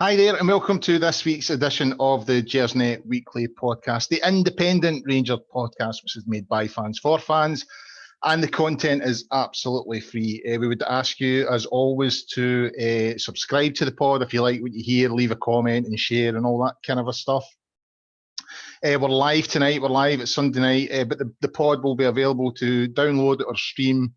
Hi there, and welcome to this week's edition of the Gersnet Weekly Podcast, the independent Ranger podcast, which is made by fans for fans, and the content is absolutely free. We would ask you, as always, to subscribe to the pod if you like what you hear, leave a comment and share and all that kind of stuff. We're live tonight, it's Sunday night, but the pod will be available to download or stream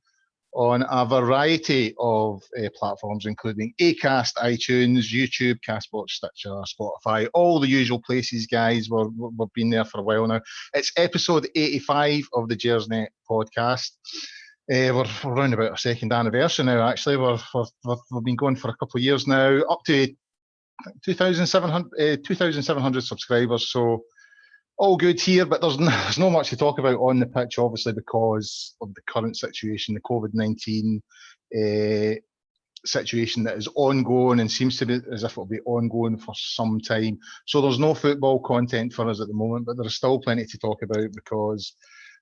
on a variety of platforms, including Acast, iTunes, YouTube, Castbox, Stitcher, Spotify, all the usual places, guys. We've been there for a while now. It's episode 85 of the Gersnet Podcast. We're around about our second anniversary now, actually. We've been going for a couple of years now, up to 2,700 subscribers, so all good here, but there's not much to talk about on the pitch, obviously, because of the current situation, the COVID-19 situation that is ongoing and seems to be as if it'll be ongoing for some time. So there's no football content for us at the moment, but there's still plenty to talk about because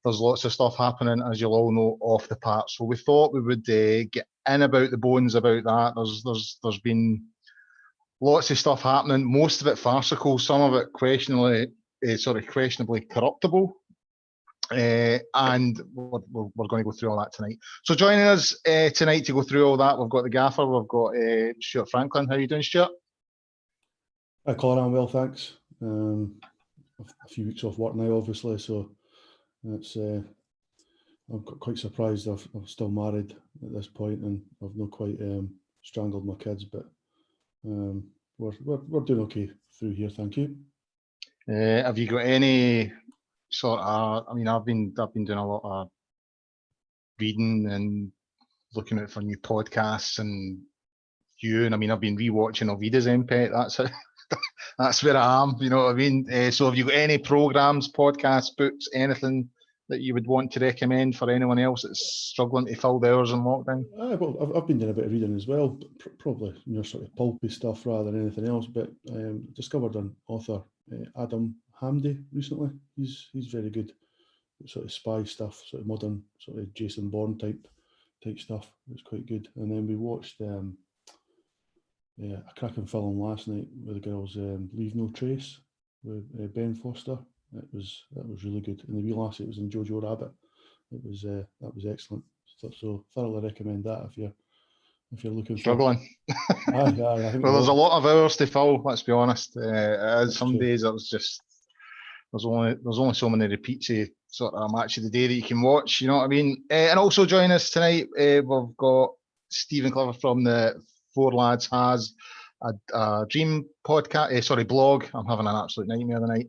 there's lots of stuff happening, as you'll all know, off the park. So we thought we would get in about the bones about that. There's been lots of stuff happening, most of it farcical, some of it questionably corruptible, and we're going to go through all that tonight. So joining us tonight to go through all that, we've got the gaffer, we've got Stuart Franklin. How are you doing, Stuart? Hi, Colin. I'm well, thanks. A few weeks off work now, obviously, so it's I'm quite surprised I'm still married at this point, and I've not quite strangled my kids, but we're doing okay through here, thank you. Have you got any sort of? I mean, I've been doing a lot of reading and looking out for new podcasts and viewing. I mean, I've been rewatching Ovida's Pet. That's where I am. You know what I mean? So, have you got any programs, podcasts, books, anything that you would want to recommend for anyone else that's struggling to fill the hours in lockdown? Well, I've been doing a bit of reading as well, but probably sort of pulpy stuff rather than anything else. But discovered an author, Adam Hamdy, recently. He's very good, sort of spy stuff, sort of modern, sort of Jason Bourne type stuff. It's quite good. And then we watched a cracking film last night with the girls, Leave No Trace, with Ben Foster. That was really good. And the wee lassie, it was in Jojo Rabbit. That was excellent. So thoroughly recommend that if you're looking struggling. I think well, there's a lot of hours to fill. Let's be honest. Some true. Days it was just there's only so many repeats of sort of a match of the day that you can watch. You know what I mean? And also join us tonight. We've got Stephen Clever from the Four Lads Has a dream podcast. Blog. I'm having an absolute nightmare tonight.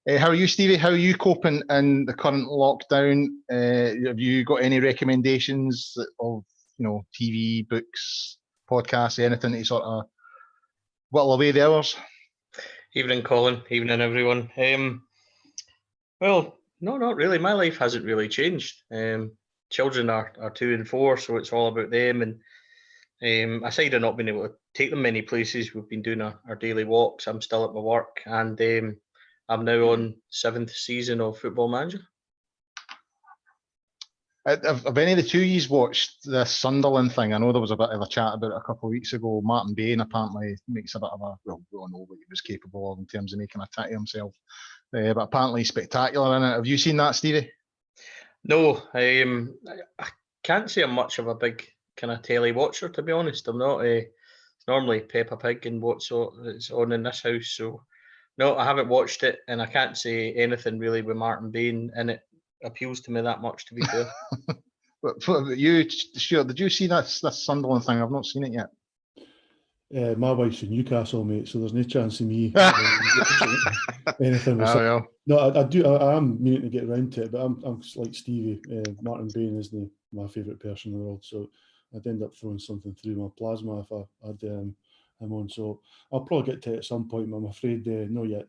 How are you, Stevie? How are you coping in the current lockdown? Have you got any recommendations of TV, books, podcasts, anything to sort of whittle away the hours? Evening, Colin. Evening, everyone. Well, no, not really. My life hasn't really changed. Children are 2 and 4, so it's all about them. And aside of not being able to take them many places, we've been doing our daily walks. I'm still at my work, and I'm now on 7th season of Football Manager. Have any of the two of you watched the Sunderland thing? I know there was a bit of a chat about it a couple of weeks ago. Martin Bain apparently makes a bit of we all know what he was capable of in terms of making a tat of himself. But apparently he's spectacular in it. Have you seen that, Stevie? No, I can't say I'm much of a big kind of telly watcher, to be honest. I'm not. It's normally Peppa Pig and what's on in this house, so no, I haven't watched it, and I can't say anything really with Martin Bain in it appeals to me that much, to be fair. But you, Stuart, did you see this Sunderland thing? I've not seen it yet. My wife's in Newcastle, mate, so there's no chance of me anything. No, I do. I am meaning to get around to it, but I'm like Stevie. Martin Bain isn't my favourite person in the world, so I'd end up throwing something through my plasma if I had him on. So I'll probably get to it at some point, but I'm afraid not yet.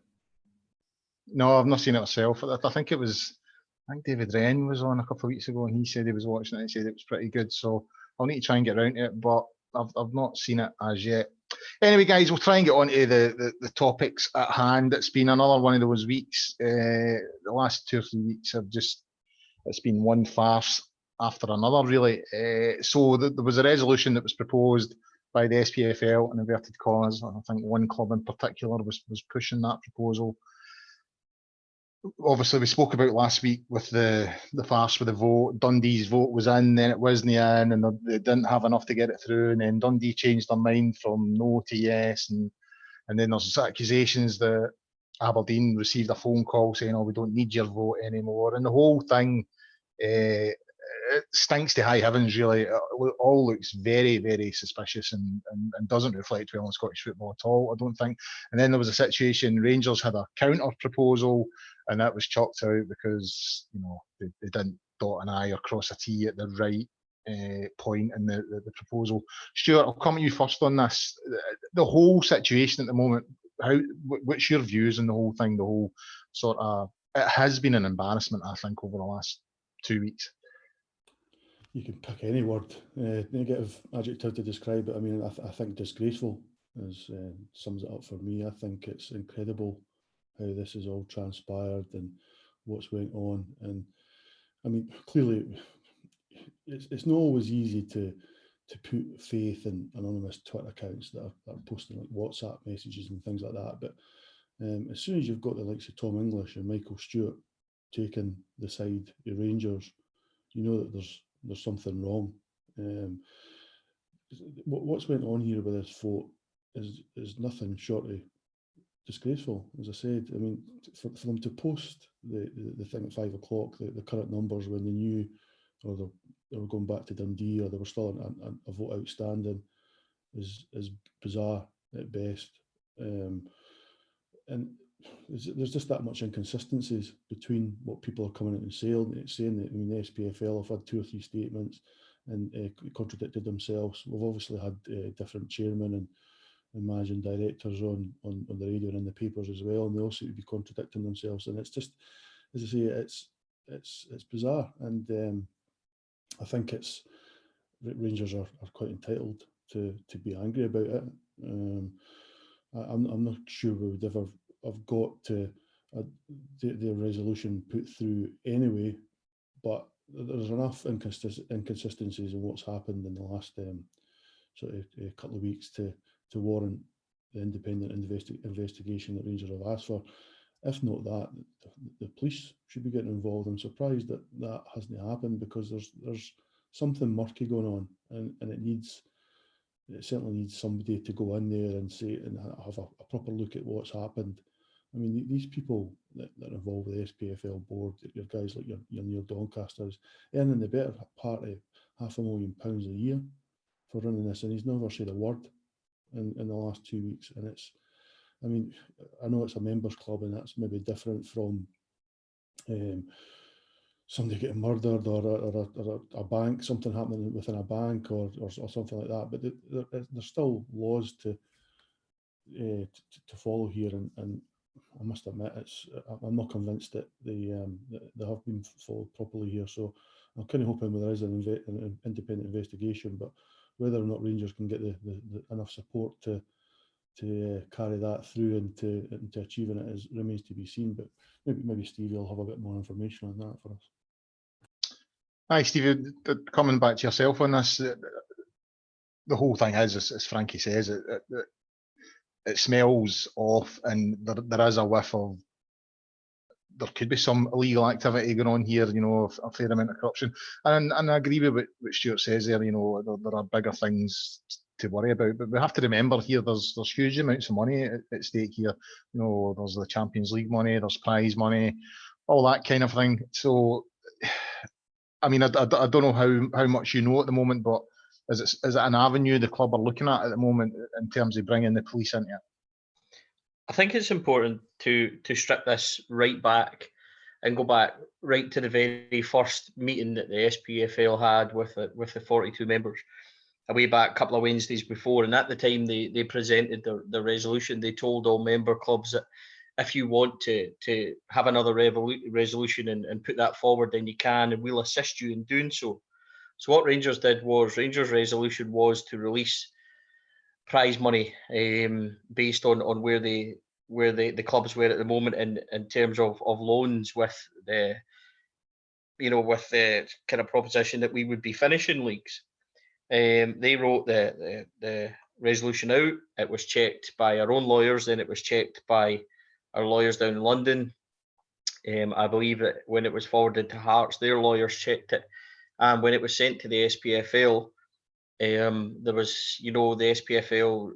No, I've not seen it myself. I think David Wren was on a couple of weeks ago, and he said he was watching it. And he said it was pretty good, so I'll need to try and get around to it, but I've not seen it as yet. Anyway, guys, we'll try and get on to the topics at hand. It's been another one of those weeks. The last 2 or 3 weeks it's been one farce after another, really. So there was a resolution that was proposed by the SPFL in inverted commas. I think one club in particular was pushing that proposal. Obviously, we spoke about last week with the farce with the vote. Dundee's vote was in, then it wasn't in, and they didn't have enough to get it through. And then Dundee changed their mind from no to yes. And then there's accusations that Aberdeen received a phone call saying, "Oh, we don't need your vote anymore." And the whole thing, it stinks to high heavens, really. It all looks very, very suspicious and doesn't reflect well on Scottish football at all, I don't think. And then there was a situation, Rangers had a counter proposal, and that was chucked out because they didn't dot an I or cross a T at the right point in the proposal. Stuart, I'll come to you first on this. The whole situation at the moment, what's your views on the whole thing? The whole sort of, it has been an embarrassment, I think, over the last 2 weeks. You can pick any word, negative adjective to describe it. I mean, I think disgraceful sums it up for me. I think it's incredible how this has all transpired and what's went on. And I mean, clearly, it's not always easy to put faith in anonymous Twitter accounts that are posting like WhatsApp messages and things like that. But as soon as you've got the likes of Tom English and Michael Stewart taking the side of Rangers, you know that there's something wrong. What's went on here with this vote is nothing short of disgraceful. As I said, I mean, for them to post the thing at 5 o'clock, the current numbers when they knew, or they were going back to Dundee, or there was still a vote outstanding, is bizarre at best. And there's just that much inconsistencies between what people are coming out and saying that. I mean, the SPFL have had 2 or 3 statements and contradicted themselves. We've obviously had different chairmen and managing directors on the radio and in the papers as well, and they all seem to be contradicting themselves. And it's just, as I say, it's bizarre. And I think Rangers are quite entitled to be angry about it. I'm not sure we would ever have got to the resolution put through anyway, but there's enough inconsistencies in what's happened in the last sort of a couple of weeks to warrant the independent investigation that Rangers have asked for. If not that, the police should be getting involved. I'm surprised that hasn't happened, because there's something murky going on, and it certainly needs somebody to go in there and say and have a proper look at what's happened. I mean, these people that are involved with the SPFL board, your guys like your Neil Doncasters, earning the better part of £500,000 a year for running this, and he's never said a word in the last 2 weeks. And I mean, I know it's a members club, and that's maybe different from somebody getting murdered or a bank, something happening within a bank or something like that. But there's still laws to follow here, and I must admit, I'm not convinced that they have been followed properly here. So I'm kind of hoping there is an independent investigation, but whether or not Rangers can get the enough support to carry that through and to achieving it remains to be seen. But maybe Stevie will have a bit more information on that for us. Hi, Stevie. Coming back to yourself on this, the whole thing is, as Frankie says, it smells off, and there is a whiff of there could be some illegal activity going on here, a fair amount of corruption. And I agree with what Stuart says there, there are bigger things to worry about. But we have to remember here, there's huge amounts of money at stake here. There's the Champions League money, there's prize money, all that kind of thing. So, I mean, I don't know how much you know at the moment, but is it an avenue the club are looking at the moment in terms of bringing the police into it? I think it's important to strip this right back and go back right to the very first meeting that the SPFL had with the 42 members, a way back a couple of Wednesdays before. And at the time they presented the resolution, they told all member clubs that if you want to have another resolution and put that forward, then you can, and we'll assist you in doing so. So what Rangers did was, Rangers' resolution was to release prize money based on where the clubs were at the moment in terms of loans, with the kind of proposition that we would be finishing leagues. They wrote the resolution out. It was checked by our own lawyers, then it was checked by our lawyers down in London. I believe that when it was forwarded to Hearts, their lawyers checked it. And when it was sent to the SPFL, there was, the SPFL,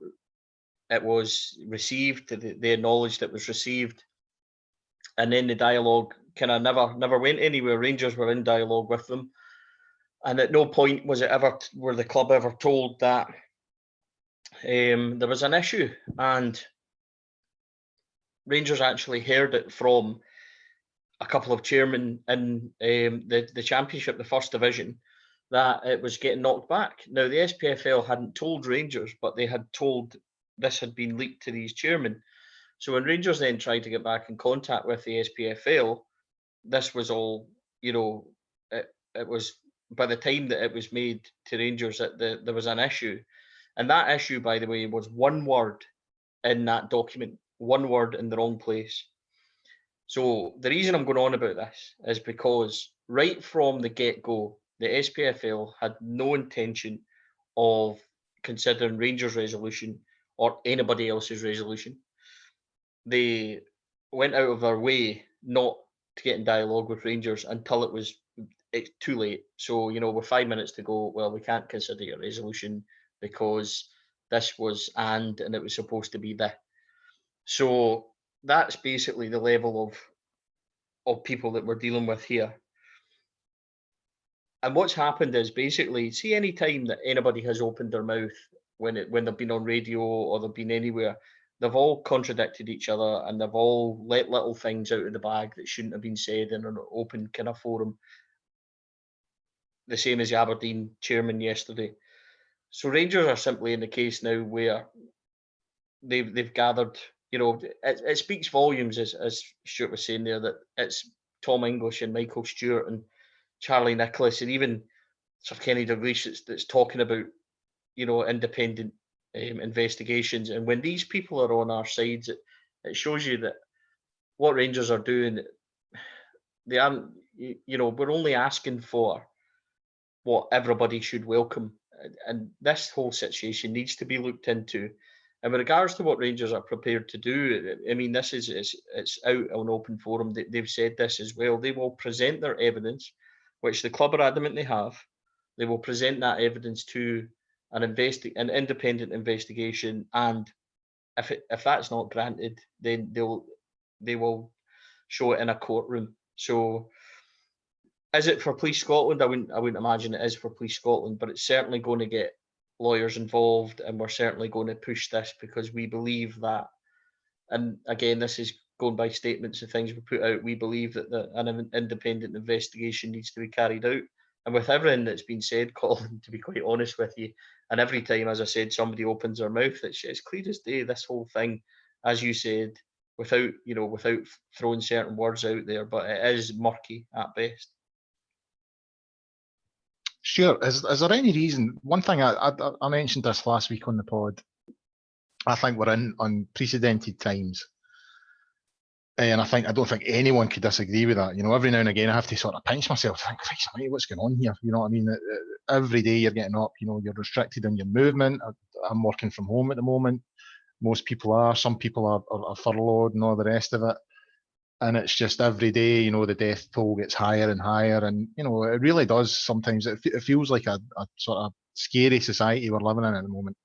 it was received, they acknowledged it was received. And then the dialogue kind of never went anywhere. Rangers were in dialogue with them. And at no point were the club ever told that there was an issue. And Rangers actually heard it from a couple of chairmen in the Championship, the First Division, that it was getting knocked back. Now, the SPFL hadn't told Rangers, but they had told this had been leaked to these chairmen. So when Rangers then tried to get back in contact with the SPFL, this was all, it was, by the time that it was made to Rangers, that there was an issue. And that issue, by the way, was one word in that document, one word in the wrong place. So the reason I'm going on about this is because right from the get-go, the SPFL had no intention of considering Rangers' resolution or anybody else's resolution. They went out of their way not to get in dialogue with Rangers until it's too late. So, with 5 minutes to go, well, we can't consider your resolution because this was and it was supposed to be that. So that's basically the level of people that we're dealing with here. And what's happened is basically, see, any time that anybody has opened their mouth when they've been on radio or they've been anywhere, they've all contradicted each other and they've all let little things out of the bag that shouldn't have been said in an open kind of forum. The same as the Aberdeen chairman yesterday. So Rangers are simply in the case now where they've gathered, it speaks volumes, as Stuart was saying there, that it's Tom English and Michael Stewart and Charlie Nicholas and even Sir Kenny Dalglish that's talking about, independent investigations. And when these people are on our sides, it shows you that what Rangers are doing, they aren't, we're only asking for what everybody should welcome. And this whole situation needs to be looked into. And with regards to what Rangers are prepared to do, I mean, this it's out on open forum. They've said this as well. They will present their evidence, which the club are adamant they have. They will present that evidence to an independent investigation, and if that's not granted, then they will show it in a courtroom. So, is it for Police Scotland? I wouldn't imagine it is for Police Scotland, but it's certainly going to get lawyers involved, and we're certainly going to push this because we believe that. And again, this is going by statements and things we put out. We believe that an independent investigation needs to be carried out. And with everything that's been said, Colin, to be quite honest with you, and every time, as I said, somebody opens their mouth, it's clear as day, this whole thing, as you said, without throwing certain words out there, but it is murky at best. Sure. Is there any reason? One thing I mentioned this last week on the pod. I think we're in unprecedented times. And I don't think anyone could disagree with that. Every now and again, I have to sort of pinch myself. Think, Christ, what's going on here? You know what I mean? Every day you're getting up, you're restricted in your movement. I'm working from home at the moment. Most people are. Some people are furloughed and all the rest of it. And it's just every day, the death toll gets higher and higher. And, it really does sometimes. It feels like a sort of scary society we're living in at the moment.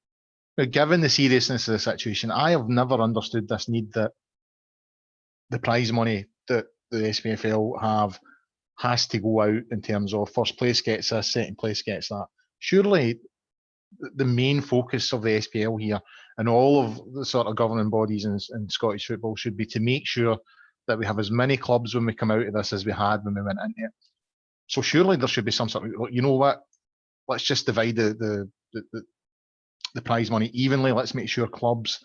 But given the seriousness of the situation, I have never understood this need that the prize money that the SPFL have has to go out in terms of first place gets this, second place gets that. Surely the main focus of the SPL here and all of the sort of governing bodies in Scottish football should be to make sure that we have as many clubs when we come out of this as we had when we went into it. So surely there should be some sort of, what, let's just divide the prize money evenly. Let's make sure clubs,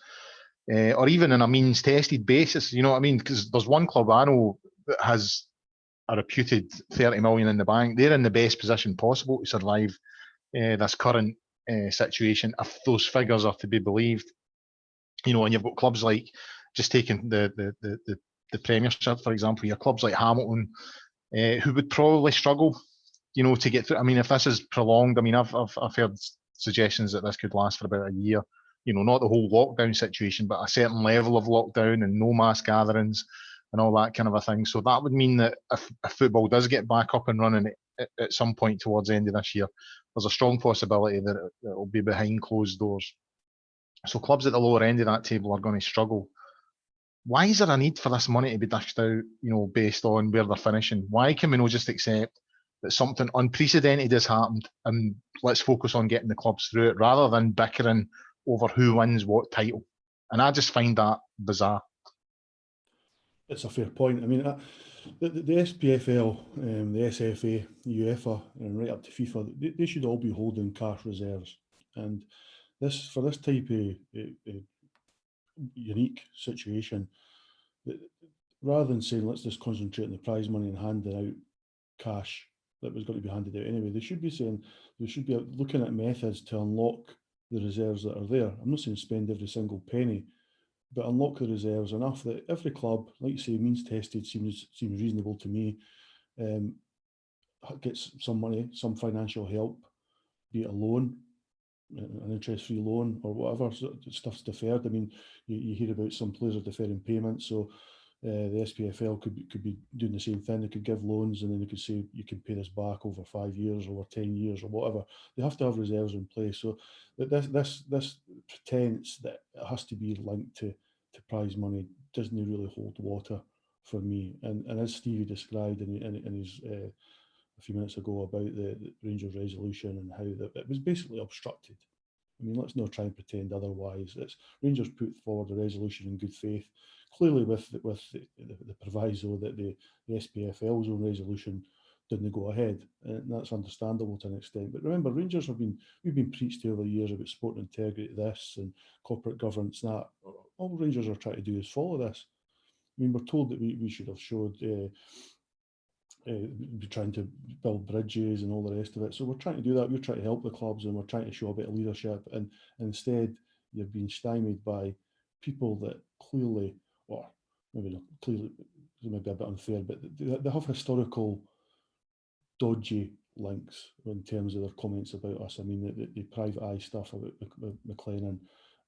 or even on a means tested basis, you know what I mean? Because there's one club I know that has a reputed 30 million in the bank. They're in the best position possible to survive this current situation, if those figures are to be believed. And you've got clubs like, just taking the Premiership, for example, your clubs like Hamilton, who would probably struggle, to get through. I mean, if this is prolonged, I mean, I've heard suggestions that this could last for about a year. not the whole lockdown situation, but a certain level of lockdown and no mass gatherings and all that kind of a thing. So that would mean that if football does get back up and running at some point towards the end of this year, there's a strong possibility that it will be behind closed doors. So clubs at the lower end of that table are going to struggle. Why is there a need for this money to be dished out, based on where they're finishing? Why can we not just accept that something unprecedented has happened and let's focus on getting the clubs through it rather than bickering over who wins what title? And I just find that bizarre. It's a fair point. I mean, the SPFL, the SFA, UEFA, and right up to FIFA, they should all be holding cash reserves. And for this type of unique situation, rather than saying let's just concentrate on the prize money and handing out cash that was going to be handed out anyway, they should be saying they should be looking at methods to unlock the reserves that are there. I'm not saying spend every single penny, but unlock the reserves enough that every club, like you say, means tested seems reasonable to me, gets some money, some financial help, be it a loan, an interest-free loan or whatever. Stuff's deferred. I mean, you hear about some players are deferring payments, so the SPFL could be doing the same thing. They could give loans and then they could say you can pay this back over 5 years, over 10 years, or whatever. They have to have reserves in place. So this pretense that it has to be linked to prize money doesn't really hold water for me. And as Stevie described in his a few minutes ago about the Rangers resolution and how it was basically obstructed. I mean, let's not try and pretend otherwise. Rangers put forward a resolution in good faith, clearly with the proviso that the SPFL's own resolution didn't go ahead, and that's understandable to an extent. But remember, Rangers we've been preached to over the years about sport integrity, this and corporate governance, that. All Rangers are trying to do is follow this. I mean, we're told that we should have showed. Be trying to build bridges and all the rest of it. So we're trying to do that. We're trying to help the clubs and we're trying to show a bit of leadership. And instead, you're being stymied by people that clearly, or maybe not clearly, it may be a bit unfair, but they have historical dodgy links in terms of their comments about us. I mean, the private eye stuff about McLennan,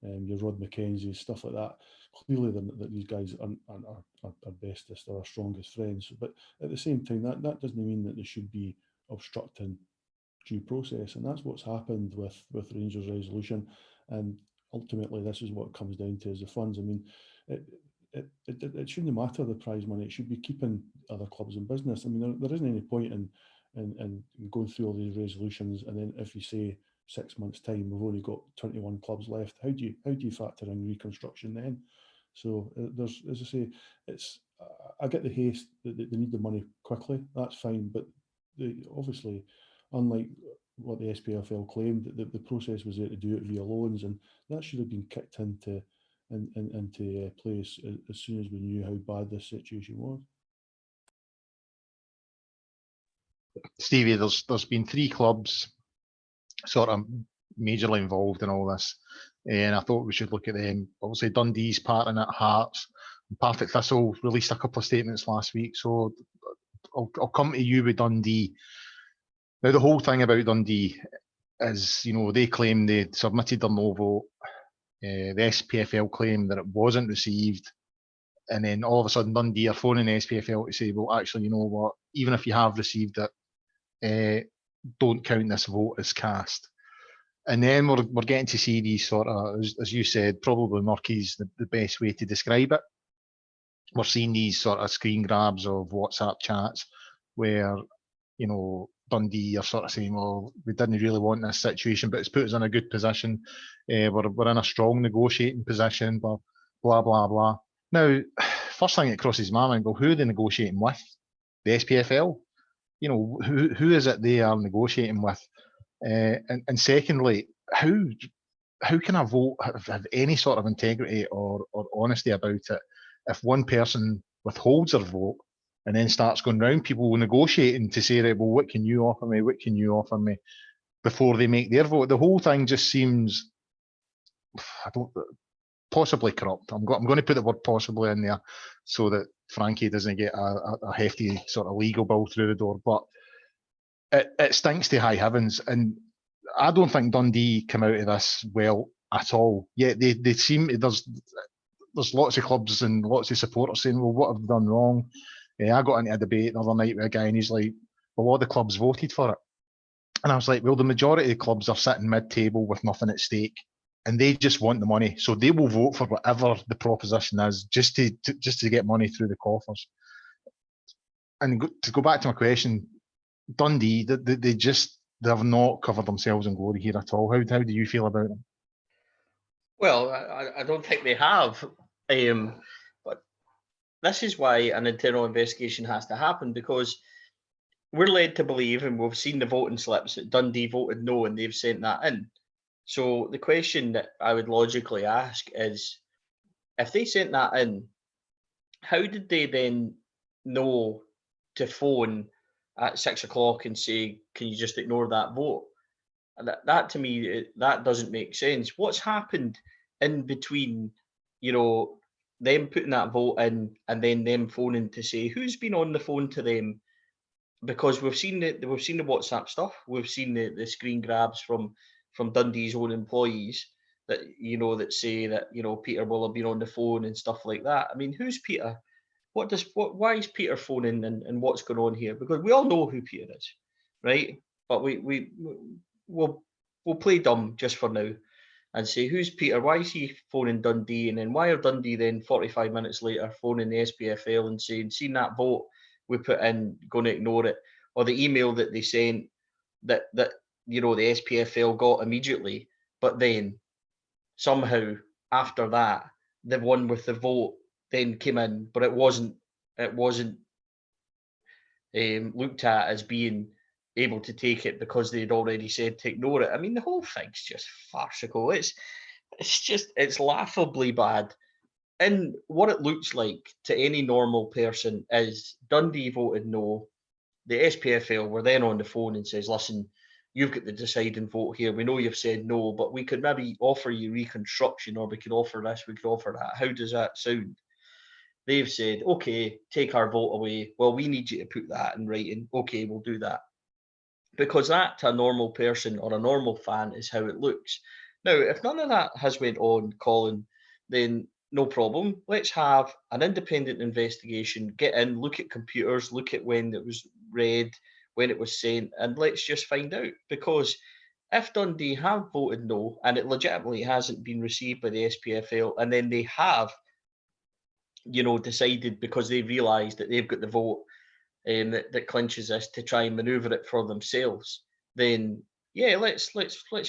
your Rod McKenzie, stuff like that. Clearly, that these guys are bestest or our strongest friends. But at the same time, that doesn't mean that they should be obstructing due process. And that's what's happened with Rangers resolution. And ultimately, this is what it comes down to is the funds. I mean, it shouldn't matter the prize money. It should be keeping other clubs in business. I mean, there isn't any point in going through all these resolutions and then if you say 6 months' time we've only got 21 clubs left, how do you factor in reconstruction then? So there's, as I say, I get the haste that they need the money quickly. That's fine, but obviously, unlike what the SPFL claimed, the process was there to do it via loans, and that should have been kicked into place as soon as we knew how bad this situation was. Stevie, there's been 3 clubs sort of majorly involved in all this, and I thought we should look at them. Obviously, Dundee's part in it, Hearts, and Partick Thistle released a couple of statements last week, so I'll come to you with Dundee. Now, the whole thing about Dundee is, they claim they submitted their no vote. The SPFL claimed that it wasn't received, and then all of a sudden Dundee are phoning the SPFL to say, well, actually, you know what, even if you have received it, don't count this vote as cast. And then we're getting to see these sort of, as you said, probably murky's the best way to describe it. We're seeing these sort of screen grabs of WhatsApp chats where, Dundee are sort of saying, well, we didn't really want this situation, but it's put us in a good position. We're in a strong negotiating position, blah, blah, blah, blah. Now, first thing that crosses my mind, well, who are they negotiating with? The SPFL? Who is it they are negotiating with? And secondly, how can a vote have any sort of integrity or honesty about it if one person withholds their vote and then starts going round people negotiating to say, well, what can you offer me? What can you offer me? Before they make their vote? The whole thing just seems, possibly corrupt. I'm going to put the word possibly in there so that Frankie doesn't get a hefty sort of legal bill through the door. But it stinks to high heavens. And I don't think Dundee come out of this well at all. Yet they seem, there's lots of clubs and lots of supporters saying, well, what have they done wrong? I got into a debate the other night with a guy and he's like, well, all the clubs voted for it. And I was like, well, the majority of clubs are sitting mid-table with nothing at stake, and they just want the money. So they will vote for whatever the proposition is just to get money through the coffers. And to go back to my question, Dundee, they have not covered themselves in glory here at all. How do you feel about them? Well, I don't think they have. But this is why an internal investigation has to happen, because we're led to believe, and we've seen the voting slips, that Dundee voted no and they've sent that in. So the question that I would logically ask is, if they sent that in, how did they then know to phone at 6 o'clock and say, can you just ignore that vote? That to me, that doesn't make sense. What's happened in between, them putting that vote in and then them phoning to say who's been on the phone to them? Because we've seen the WhatsApp stuff, we've seen the screen grabs from Dundee's own employees that that say that Peter will have been on the phone and stuff like that. I mean, who's Peter? Why is Peter phoning, and what's going on here? Because we all know who Peter is, right? But we'll play dumb just for now and say, who's Peter? Why is he phoning Dundee? And then why are Dundee then 45 minutes later phoning the SPFL and saying, seen that vote we put in, going to ignore it? Or the email that they sent that the SPFL got immediately, but then somehow after that, the one with the vote then came in, but it wasn't looked at as being able to take it because they'd already said to ignore it. I mean, the whole thing's just farcical. It's laughably bad. And what it looks like to any normal person is Dundee voted no. The SPFL were then on the phone and says, listen, you've got the deciding vote here. We know you've said no, but we could maybe offer you reconstruction, or we could offer this, we could offer that. How does that sound? They've said, okay, take our vote away. Well, we need you to put that in writing. Okay, we'll do that. Because that, to a normal person or a normal fan, is how it looks. Now, if none of that has went on, Colin, then no problem. Let's have an independent investigation, get in, look at computers, look at when it was read, when it was sent, and let's just find out. Because if Dundee have voted no, and it legitimately hasn't been received by the SPFL, and then they have, decided because they realised that they've got the vote that clinches this to try and manoeuvre it for themselves, then yeah, let's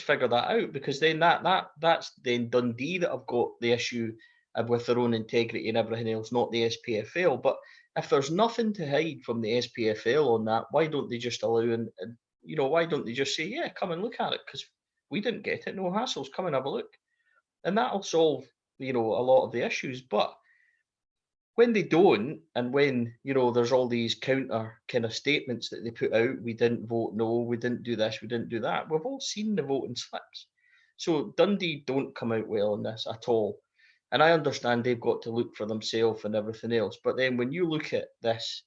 figure that out, because then that's then Dundee that have got the issue with their own integrity and everything else, not the SPFL. But if there's nothing to hide from the SPFL on that, why don't they just allow and why don't they just say, yeah, come and look at it, because we didn't get it, no hassles, come and have a look, and that'll solve a lot of the issues. But when they don't, and when there's all these counter kind of statements that they put out, we didn't vote no, we didn't do this, we didn't do that, we've all seen the voting slips. So Dundee don't come out well on this at all. And I understand they've got to look for themselves and everything else, but then when you look at this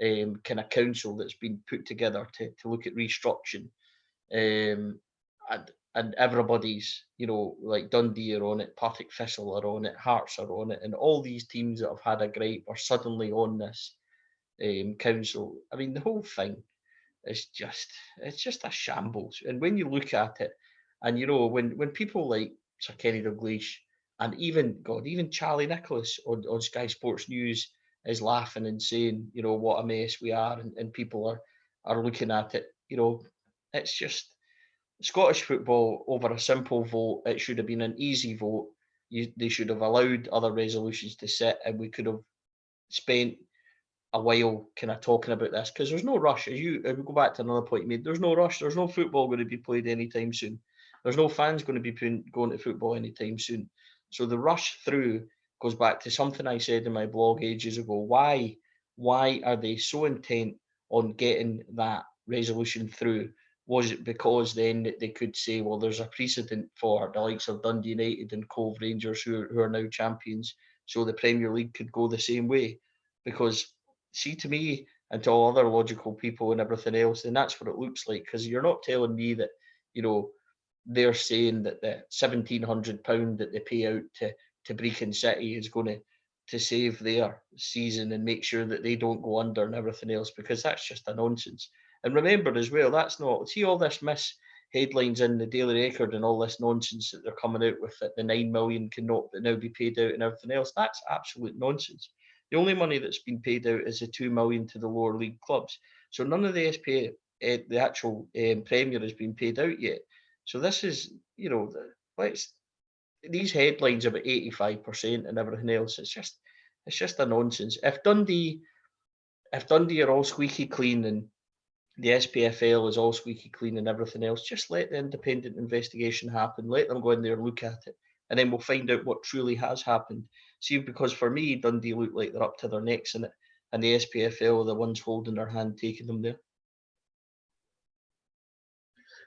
kind of council that's been put together to look at restructuring, and everybody's, like Dundee are on it, Partick Thistle are on it, Hearts are on it, and all these teams that have had a gripe are suddenly on this council. I mean, the whole thing is just a shambles. And when you look at it, and when people like Sir Kenny Dalglish and even Charlie Nicholas on Sky Sports News is laughing and saying, what a mess we are, and people are looking at it, it's just Scottish football over a simple vote. It should have been an easy vote. They should have allowed other resolutions to sit, and we could have spent a while kind of talking about this, because there's no rush. If we go back to another point you made, there's no rush. There's no football going to be played anytime soon. There's no fans going to be going to football anytime soon. So the rush through goes back to something I said in my blog ages ago. Why are they so intent on getting that resolution through? Was it because then they could say, well, there's a precedent for the likes of Dundee United and Cove Rangers who are now champions, so the Premier League could go the same way? Because, see, to me and to all other logical people and everything else, then that's what it looks like. Because you're not telling me that, they're saying that the £1,700 that they pay out to Brecon City is going to save their season and make sure that they don't go under and everything else, because that's just a nonsense. And remember as well, that's not, see all this headlines in the Daily Record and all this nonsense that they're coming out with, that the 9 million cannot now be paid out and everything else. That's absolute nonsense. The only money that's been paid out is the 2 million to the lower league clubs. So none of the the actual Premier has been paid out yet. So this is, these headlines about 85% and everything else, it's just a nonsense. If Dundee are all squeaky clean and the SPFL is all squeaky clean and everything else, just let the independent investigation happen. Let them go in there and look at it, and then we'll find out what truly has happened. See, because for me, Dundee look like they're up to their necks in it, and the SPFL are the ones holding their hand, taking them there.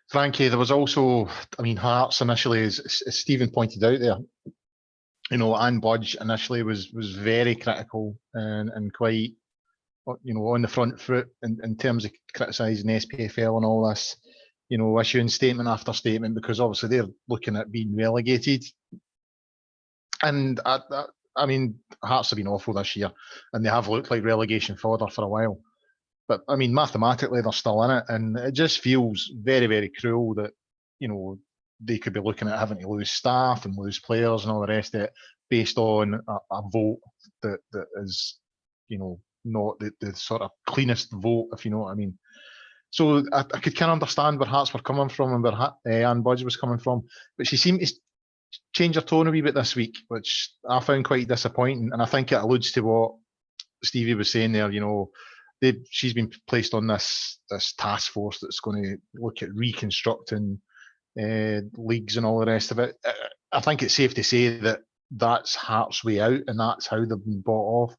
Frankie, there was also, Hearts initially, as Stephen pointed out there, Anne Budge initially was very critical and quite, on the front foot in terms of criticising the SPFL and all this, issuing statement after statement, because obviously they're looking at being relegated. And Hearts have been awful this year, and they have looked like relegation fodder for a while. But mathematically they're still in it, and it just feels very, very cruel that they could be looking at having to lose staff and lose players and all the rest of it based on a vote that is not the sort of cleanest vote, if you know what I mean. So I could kind of understand where Hearts were coming from and where Anne Budge was coming from, but she seemed to change her tone a wee bit this week, which I found quite disappointing. And I think it alludes to what Stevie was saying there. She's been placed on this task force that's going to look at reconstructing leagues and all the rest of it. I think it's safe to say that that's Hearts' way out, and that's how they've been bought off.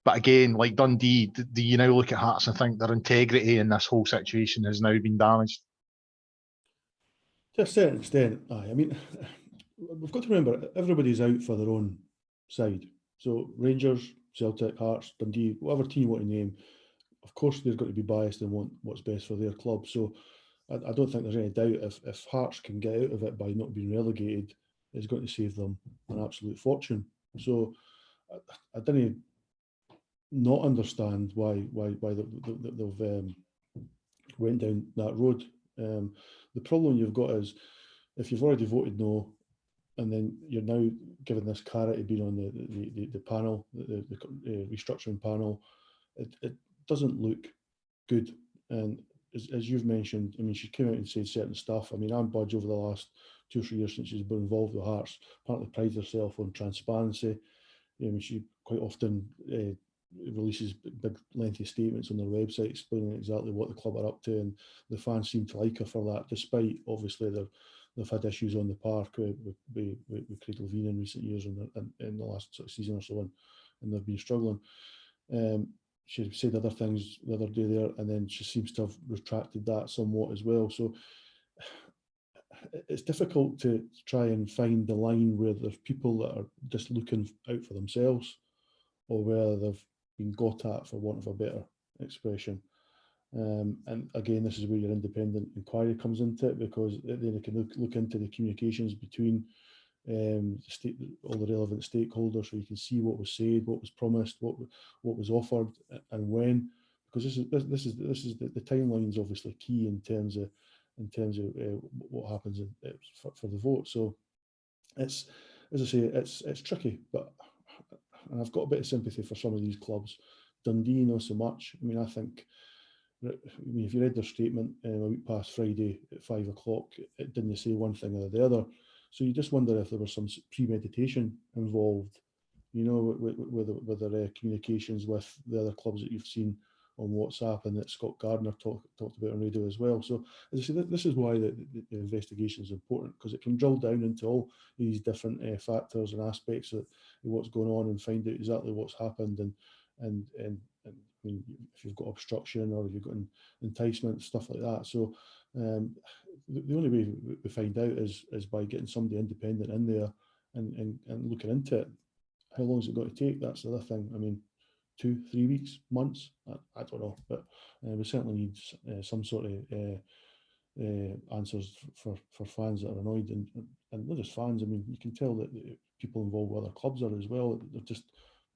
But again, like Dundee, do you now look at Hearts and think their integrity in this whole situation has now been damaged? To a certain extent, aye. We've got to remember, everybody's out for their own side. So Rangers, Celtic, Hearts, Dundee, whatever team you want to name, of course they've got to be biased and want what's best for their club. So I don't think there's any doubt if Hearts can get out of it by not being relegated, it's going to save them an absolute fortune. So I didn't not understand why they've went down that road. The problem you've got is, if you've already voted no, and then you're now given this carrot of being on the panel, the restructuring panel, it doesn't look good. And as you've mentioned, she came out and said certain stuff. Anne Budge, over the last 2 or 3 years since she's been involved with Hearts, partly prides herself on transparency. She quite often releases big lengthy statements on their website explaining exactly what the club are up to, and the fans seem to like her for that, despite obviously they've had issues on the park with Craig Levine in recent years and in the last sort of season or so, and they've been struggling. She said other things the other day there, and then she seems to have retracted that somewhat as well. So it's difficult to try and find the line where there's people that are just looking out for themselves, or where they've been got at, for want of a better expression. And again, this is where your independent inquiry comes into it, because then they can look into the communications between all the relevant stakeholders, so you can see what was said, what was promised, what was offered, and when. Because this is the timeline is obviously key in terms of what happens for the vote. So it's, as I say, it's tricky, but and I've got a bit of sympathy for some of these clubs. Dundee, not so much. I think, if you read their statement a week past Friday at 5 o'clock, it didn't say one thing or the other. So you just wonder if there was some premeditation involved, with their communications with the other clubs that you've seen on WhatsApp and that Scott Gardner talked about on radio as well. So as I say, this is why the investigation is important, because it can drill down into all these different factors and aspects of what's going on and find out exactly what's happened, and if you've got obstruction or if you've got enticement, stuff like that. So the only way we find out is by getting somebody independent in there and looking into it. How long is it going to take? That's the other thing. 2-3 weeks, months, I don't know, but we certainly need some sort of answers for fans that are annoyed, and not just fans. I mean, you can tell that people involved with other clubs are as well. They're just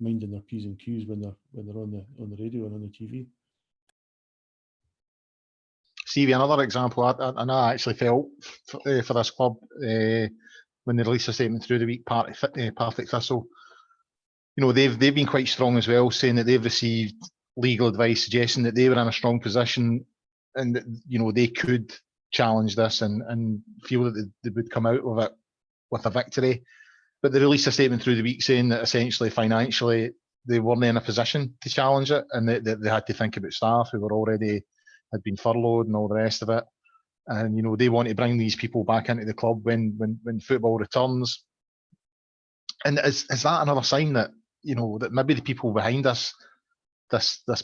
minding their P's and Q's when they're on the radio and on the TV. Stevie, another example. I actually felt for this club when they released a statement through the week. Partick Thistle, they've been quite strong as well, saying that they've received legal advice suggesting that they were in a strong position and that, they could challenge this and feel that they would come out of it with a victory. But they released a statement through the week saying that essentially financially they weren't in a position to challenge it, and that they had to think about staff who were already had been furloughed and all the rest of it. And they want to bring these people back into the club when football returns. And is that another sign that that maybe the people behind this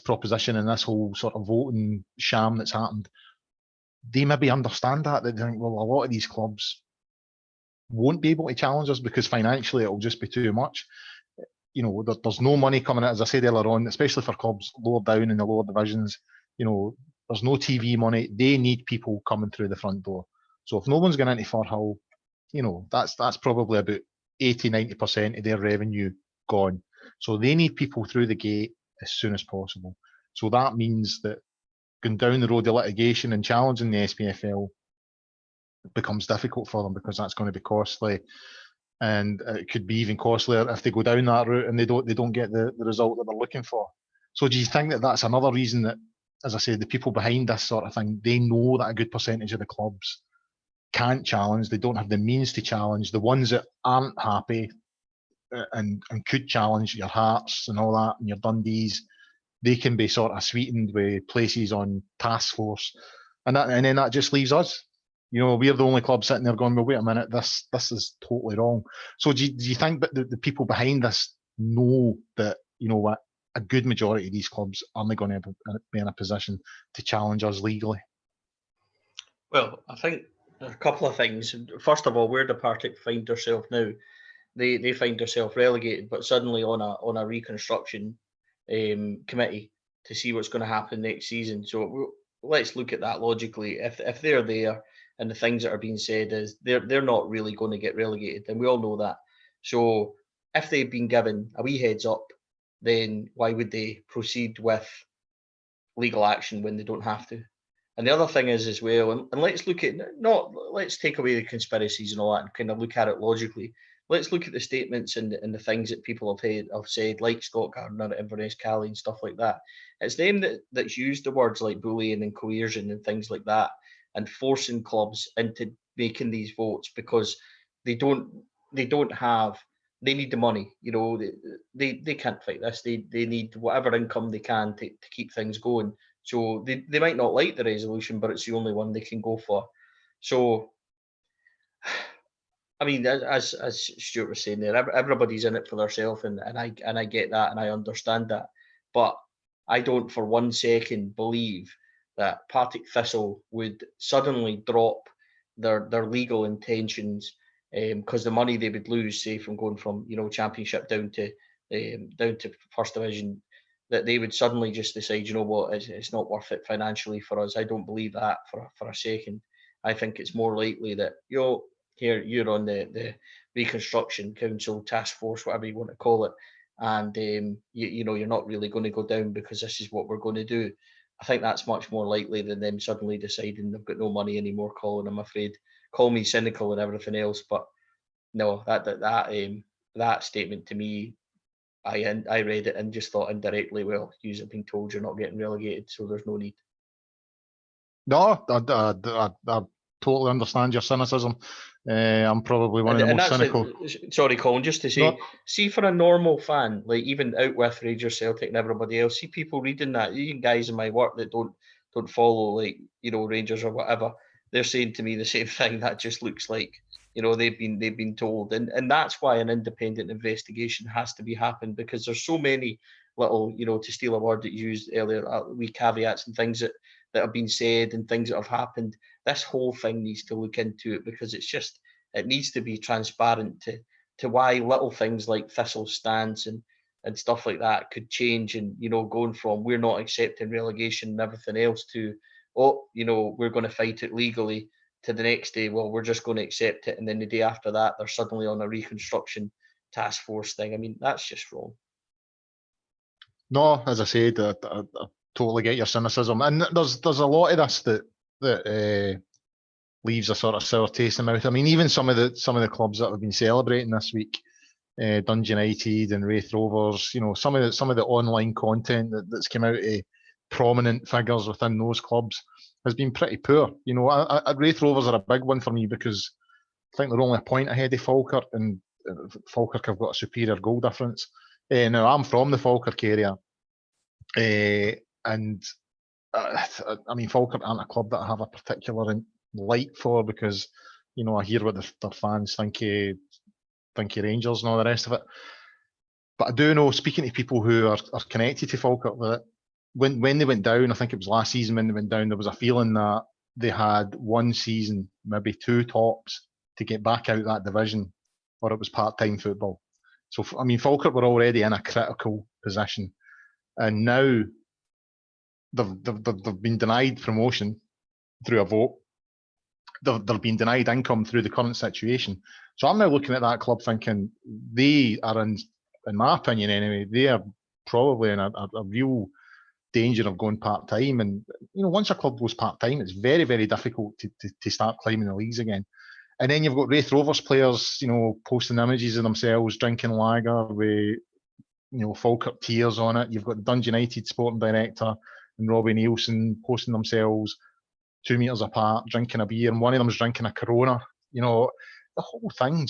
proposition and this whole sort of voting sham that's happened, they maybe understand that they think, well, a lot of these clubs won't be able to challenge us because financially it'll just be too much. There's no money coming in, as I said earlier on, especially for clubs lower down in the lower divisions. There's no TV money. They need people coming through the front door. So if no one's going into Firhill, that's probably about 80-90% of their revenue gone. So they need people through the gate as soon as possible. So that means that going down the road of litigation and challenging the SPFL becomes difficult for them, because that's going to be costly, and it could be even costlier if they go down that route and they don't get the result that they're looking for. So do you think that that's another reason that, as I said, the people behind this sort of thing, they know that a good percentage of the clubs can't challenge, they don't have the means to challenge? The ones that aren't happy and could challenge, your Hearts and all that, and your Dundees, they can be sort of sweetened with places on task force, and then that just leaves us. We're the only club sitting there going, well, wait a minute, this is totally wrong. So do you think that the people behind this know that, what, a good majority of these clubs aren't going to be in a position to challenge us legally? Well, I think a couple of things. First of all, where do Partick find themselves now? They find themselves relegated, but suddenly on a reconstruction committee to see what's going to happen next season. So let's look at that logically. If they're there and the things that are being said is they're not really going to get relegated, and we all know that. So if they've been given a wee heads up, then why would they proceed with legal action when they don't have to? And the other thing is as well, and let's look at let's take away the conspiracies and all that and kind of look at it logically. Let's look at the statements and the things that people have said, like Scott Gardner, Inverness Cali and stuff like that. It's them that's used the words like bullying and coercion and things like that, and forcing clubs into making these votes because they need the money. They can't fight this. They need whatever income they can to keep things going. So they might not like the resolution, but it's the only one they can go for. So, I mean, as Stuart was saying there, everybody's in it for themselves, and I get that and I understand that. But I don't for 1 second believe that Partick Thistle would suddenly drop their legal intentions because the money they would lose, say, from going from Championship down to First Division, that they would suddenly just decide, it's not worth it financially for us. I don't believe that for a second. I think it's more likely that here you're on the reconstruction council task force, whatever you want to call it, and you're not really going to go down because this is what we're going to do. I think that's much more likely than them suddenly deciding they've got no money anymore, Colin. I'm afraid. Call me cynical and everything else, but no, that statement to me, I read it and just thought indirectly, well, you've been told you're not getting relegated, so there's no need. No, I totally understand your cynicism. I'm probably one of the most cynical. Sorry, Colin, just to say, see, for a normal fan, like even out with Rangers, Celtic and everybody else, see people reading that, even guys in my work that don't follow, like, Rangers or whatever, they're saying to me the same thing. That just looks like, they've been told. And that's why an independent investigation has to be happened, because there's so many little, to steal a word that you used earlier, wee caveats and things that have been said and things that have happened. This whole thing needs to look into it, because it needs to be transparent to why little things like Thistle stance and stuff like that could change, and going from we're not accepting relegation and everything else to oh, we're going to fight it legally, to the next day, well, we're just going to accept it. And then the day after that, they're suddenly on a reconstruction task force thing. I mean, that's just wrong. No, as I said, I totally get your cynicism. And there's a lot of this that leaves a sort of sour taste in the mouth. I mean, even some of the clubs that have been celebrating this week, Dundee United and Wraith Rovers, some of the online content that's come out of prominent figures within those clubs has been pretty poor. Wraith Rovers are a big one for me because I think they're only a point ahead of Falkirk, and Falkirk have got a superior goal difference. Now, I'm from the Falkirk area, and I mean, Falkirk aren't a club that I have a particular like for, because I hear what their fans think of Rangers and all the rest of it. But I do know, speaking to people who are connected to Falkirk, that when they went down, I think it was last season when they went down, there was a feeling that they had one season, maybe two tops, to get back out that division, or it was part-time football. So, I mean, Falkirk were already in a critical position, and now they've been denied promotion through a vote. They've been denied income through the current situation. So I'm now looking at that club thinking they are in my opinion anyway, they are probably in a real danger of going part-time. And, once a club goes part-time, it's very, very difficult to start climbing the leagues again. And then you've got Wraith Rovers players, posting images of themselves drinking lager with, Falkirk tears on it. You've got the Dundee United sporting director and Robbie Nielsen posting themselves 2 metres apart, drinking a beer, and one of them's drinking a Corona. The whole thing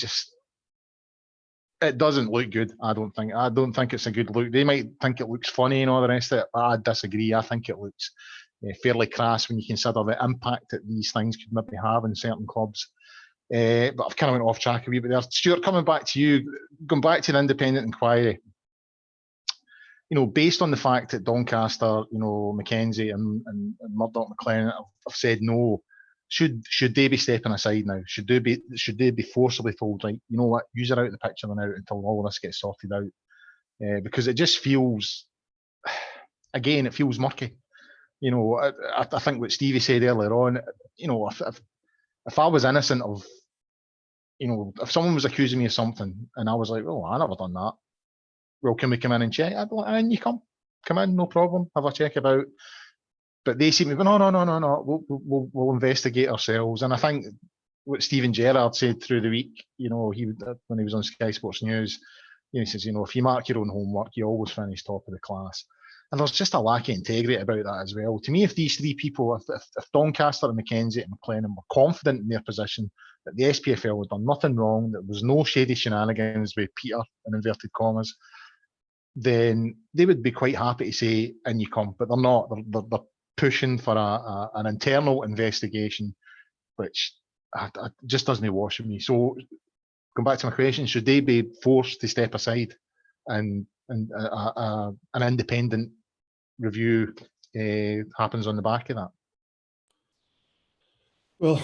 it doesn't look good. I don't think it's a good look. They might think it looks funny and all the rest of it, but I disagree. I think it looks fairly crass when you consider the impact that these things could maybe have in certain clubs. But I've kind of went off track a wee bit there. Stuart, coming back to you, going back to the independent inquiry, based on the fact that Doncaster, Mackenzie and Murdoch McLaren have said no, should they be stepping aside now? Should they be forcibly told, right, you know what, use her out of the picture now until all of this gets sorted out? Because it just feels, again, it feels murky. I think what Stevie said earlier on, if I was innocent of, if someone was accusing me of something and I was like, oh, I never done that, well, can we come in and check? And you come in, no problem, have a check about. But they seem to be, no, we'll investigate ourselves. And I think what Stephen Gerrard said through the week, when he was on Sky Sports News, he says, if you mark your own homework, you always finish top of the class. And there's just a lack of integrity about that as well. To me, if these three people, if Doncaster and Mackenzie and McLennan were confident in their position, that the SPFL had done nothing wrong, that there was no shady shenanigans with Peter, in inverted commas, then they would be quite happy to say, in you come. But they're not. They're pushing for an internal investigation, which just doesn't wash with me. So, going back to my question, should they be forced to step aside and an independent review happens on the back of that? Well,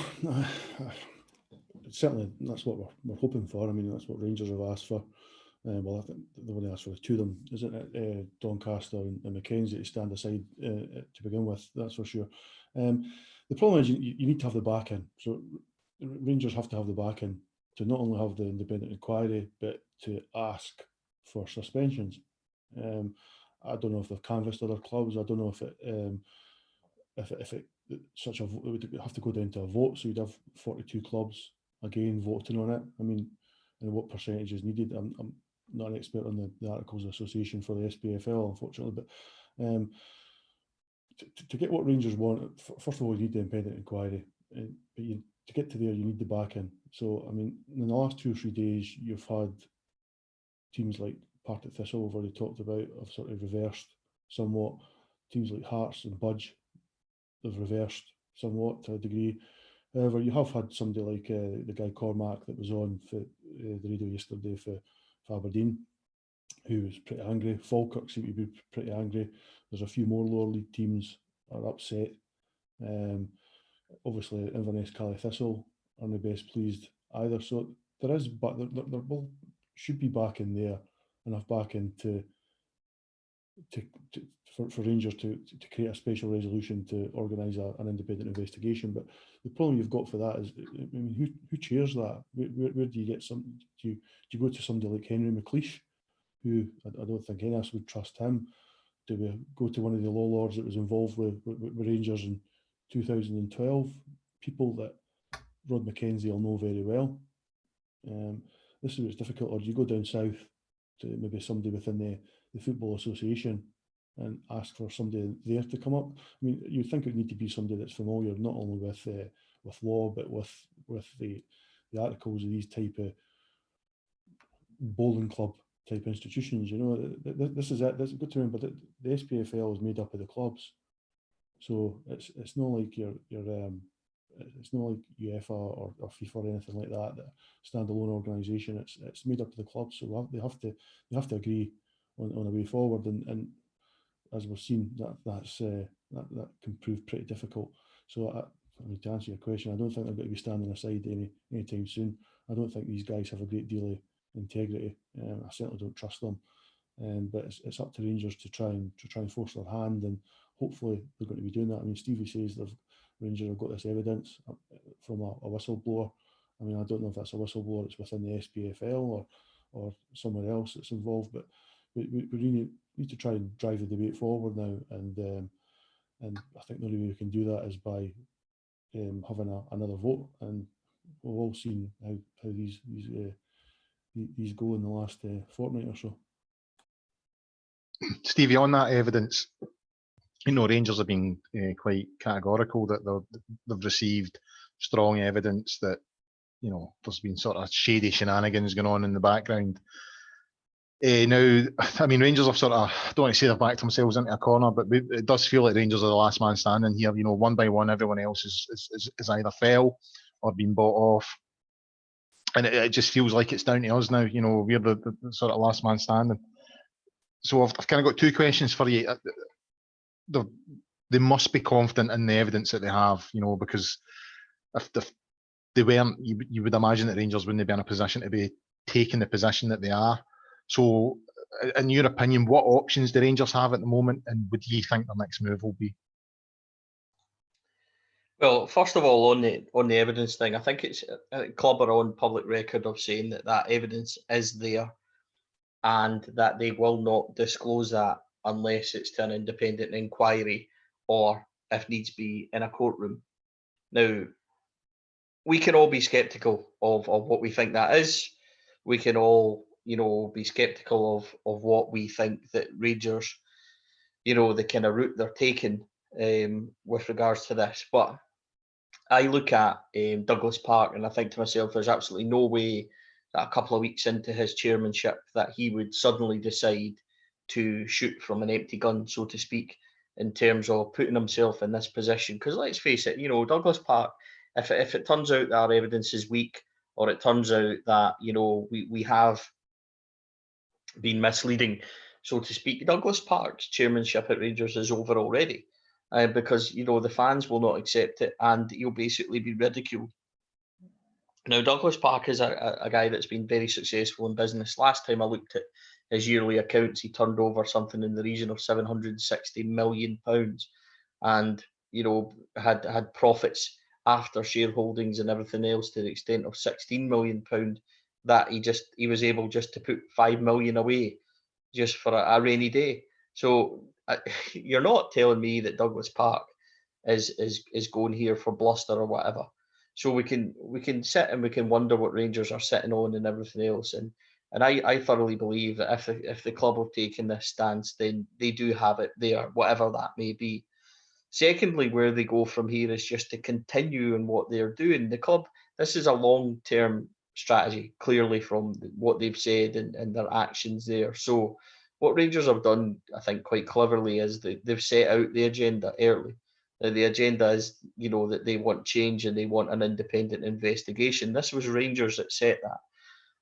certainly that's what we're hoping for. I mean, that's what Rangers have asked for. Well, I think they've only asked for the two of them, isn't it? Doncaster and Mackenzie to stand aside to begin with, that's for sure. The problem is you need to have the back-in. So Rangers have to have the back-in to not only have the independent inquiry, but to ask for suspensions. I don't know if they've canvassed other clubs. I don't know if it would have to go down to a vote. So you'd have 42 clubs again voting on it. I mean, and what percentage is needed? I'm not an expert on the Articles Association for the SPFL, unfortunately, but to get what Rangers want, first of all, you need the independent inquiry. But to get to there, you need the back-in. So, I mean, in the last 2 or 3 days, you've had teams like Partick Thistle, we've already talked about, have sort of reversed somewhat. Teams like Hearts and Budge, they've reversed somewhat to a degree. However, you have had somebody like the guy Cormac that was on for the radio yesterday for Aberdeen, who was pretty angry. Falkirk seemed to be pretty angry. There's a few more lower league teams are upset. Obviously, Inverness, Cally Thistle aren't the best pleased either. So there is, but there should be back in there, enough back in to for Rangers to create a special resolution to organise an independent investigation. But the problem you've got for that is, I mean, who chairs that? Where do you get some? Do you go to somebody like Henry McLeish, who I don't think any of us would trust him? Do we go to one of the law lords that was involved with Rangers in 2012? People that Rod McKenzie will know very well. This is what's difficult. Or do you go down south to maybe somebody within the Football Association and ask for somebody there to come up? I mean, you'd think it would need to be somebody that's familiar not only with law, but with the articles of these type of bowling club type institutions. You know, this is it. This is good to remember that the SPFL is made up of the clubs, so it's not like it's not like UEFA or FIFA or anything like that. That standalone organisation. It's made up of the clubs, so they have to agree on a way forward. And as we've seen, that can prove pretty difficult. So I mean, to answer your question, I don't think they're going to be standing aside anytime soon. I don't think these guys have a great deal of integrity. I certainly don't trust them. But it's up to Rangers to try and force their hand, and hopefully they're going to be doing that. I mean, Stevie says Rangers have got this evidence from a whistleblower. I mean, I don't know if that's a whistleblower that's within the SPFL or somewhere else that's involved, but we really need to try and drive the debate forward now, and I think the only way we can do that is by having another vote. And we've all seen how these go in the last fortnight or so. Stevie, on that evidence, you know, Rangers have been quite categorical that they've received strong evidence that, you know, there's been sort of shady shenanigans going on in the background. Now, I mean, Rangers have sort of, I don't want to say they've backed themselves into a corner, but it does feel like Rangers are the last man standing here. You know, one by one, everyone else is either fell or been bought off. And it just feels like it's down to us now. You know, we're the sort of last man standing. So I've kind of got two questions for you. They must be confident in the evidence that they have, you know, because if they weren't, you would imagine that Rangers wouldn't be in a position to be taking the position that they are. So, in your opinion, what options do Rangers have at the moment, and what do you think their next move will be? Well, first of all, on the evidence thing, I think it's club are on public record of saying that evidence is there, and that they will not disclose that unless it's to an independent inquiry or, if needs be, in a courtroom. Now, we can all be sceptical of what we think that is. We can all, you know, be sceptical of what we think that Rangers, you know, the kind of route they're taking with regards to this. But I look at Douglas Park and I think to myself, there's absolutely no way that a couple of weeks into his chairmanship that he would suddenly decide to shoot from an empty gun, so to speak, in terms of putting himself in this position. Because let's face it, you know, Douglas Park, if it turns out that our evidence is weak, or it turns out that, you know, we have been misleading, so to speak, Douglas Park's chairmanship at Rangers is over already, because, you know, the fans will not accept it and he'll basically be ridiculed. Now, Douglas Park is a guy that's been very successful in business. Last time I looked at his yearly accounts, he turned over something in the region of £760 million, and, you know, had profits after shareholdings and everything else to the extent of £16 million, that he was able just to put £5 million away just for a rainy day. So you're not telling me that Douglas Park is going here for bluster or whatever. So we can sit and we can wonder what Rangers are sitting on and everything else. And I thoroughly believe that if the club have taken this stance, then they do have it there, whatever that may be. Secondly, where they go from here is just to continue in what they're doing. The club, this is a long-term strategy, clearly from what they've said and their actions there. So what Rangers have done, I think, quite cleverly is they've set out the agenda early. The agenda is, you know, that they want change and they want an independent investigation. This was Rangers that set that.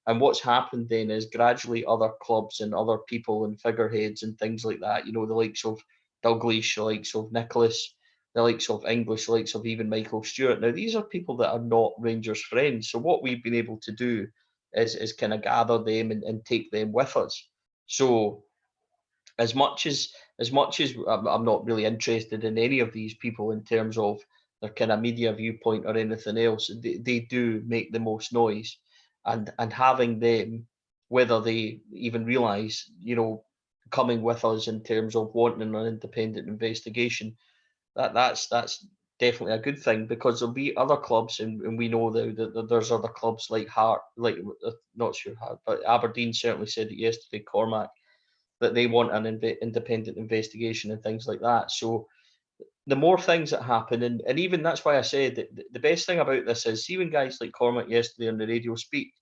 And what's happened then is gradually other clubs and other people and figureheads and things like that, you know, the likes of Dalglish, the likes of Nicholas, the likes of English, the likes of even Michael Stewart. Now, these are people that are not Rangers friends. So what we've been able to do is kind of gather them and take them with us. So as much as I'm not really interested in any of these people in terms of their kind of media viewpoint or anything else, they do make the most noise, and having them, whether they even realise, coming with us in terms of wanting an independent investigation, that's definitely a good thing, because there'll be other clubs, and we know that there's other clubs like Hart, like not sure Hart, but Aberdeen certainly said it yesterday, Cormac, that they want an independent investigation and things like that. So the more things that happen, and even that's why I said that the best thing about this is, see when guys like Cormac yesterday on the radio speak,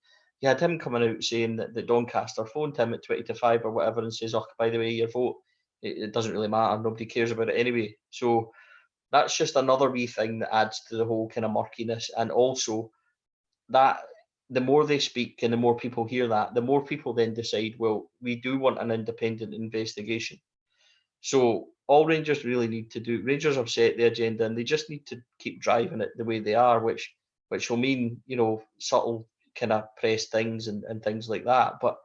you had him coming out saying that Doncaster phoned him at 20 to 5 or whatever and says, oh, by the way, your vote, it doesn't really matter, nobody cares about it anyway. So that's just another wee thing that adds to the whole kind of murkiness. And also that the more they speak and the more people hear that, the more people then decide, well, we do want an independent investigation. So all Rangers really need to do, Rangers have set the agenda, and they just need to keep driving it the way they are, which will mean, subtle kind of press things and things like that. But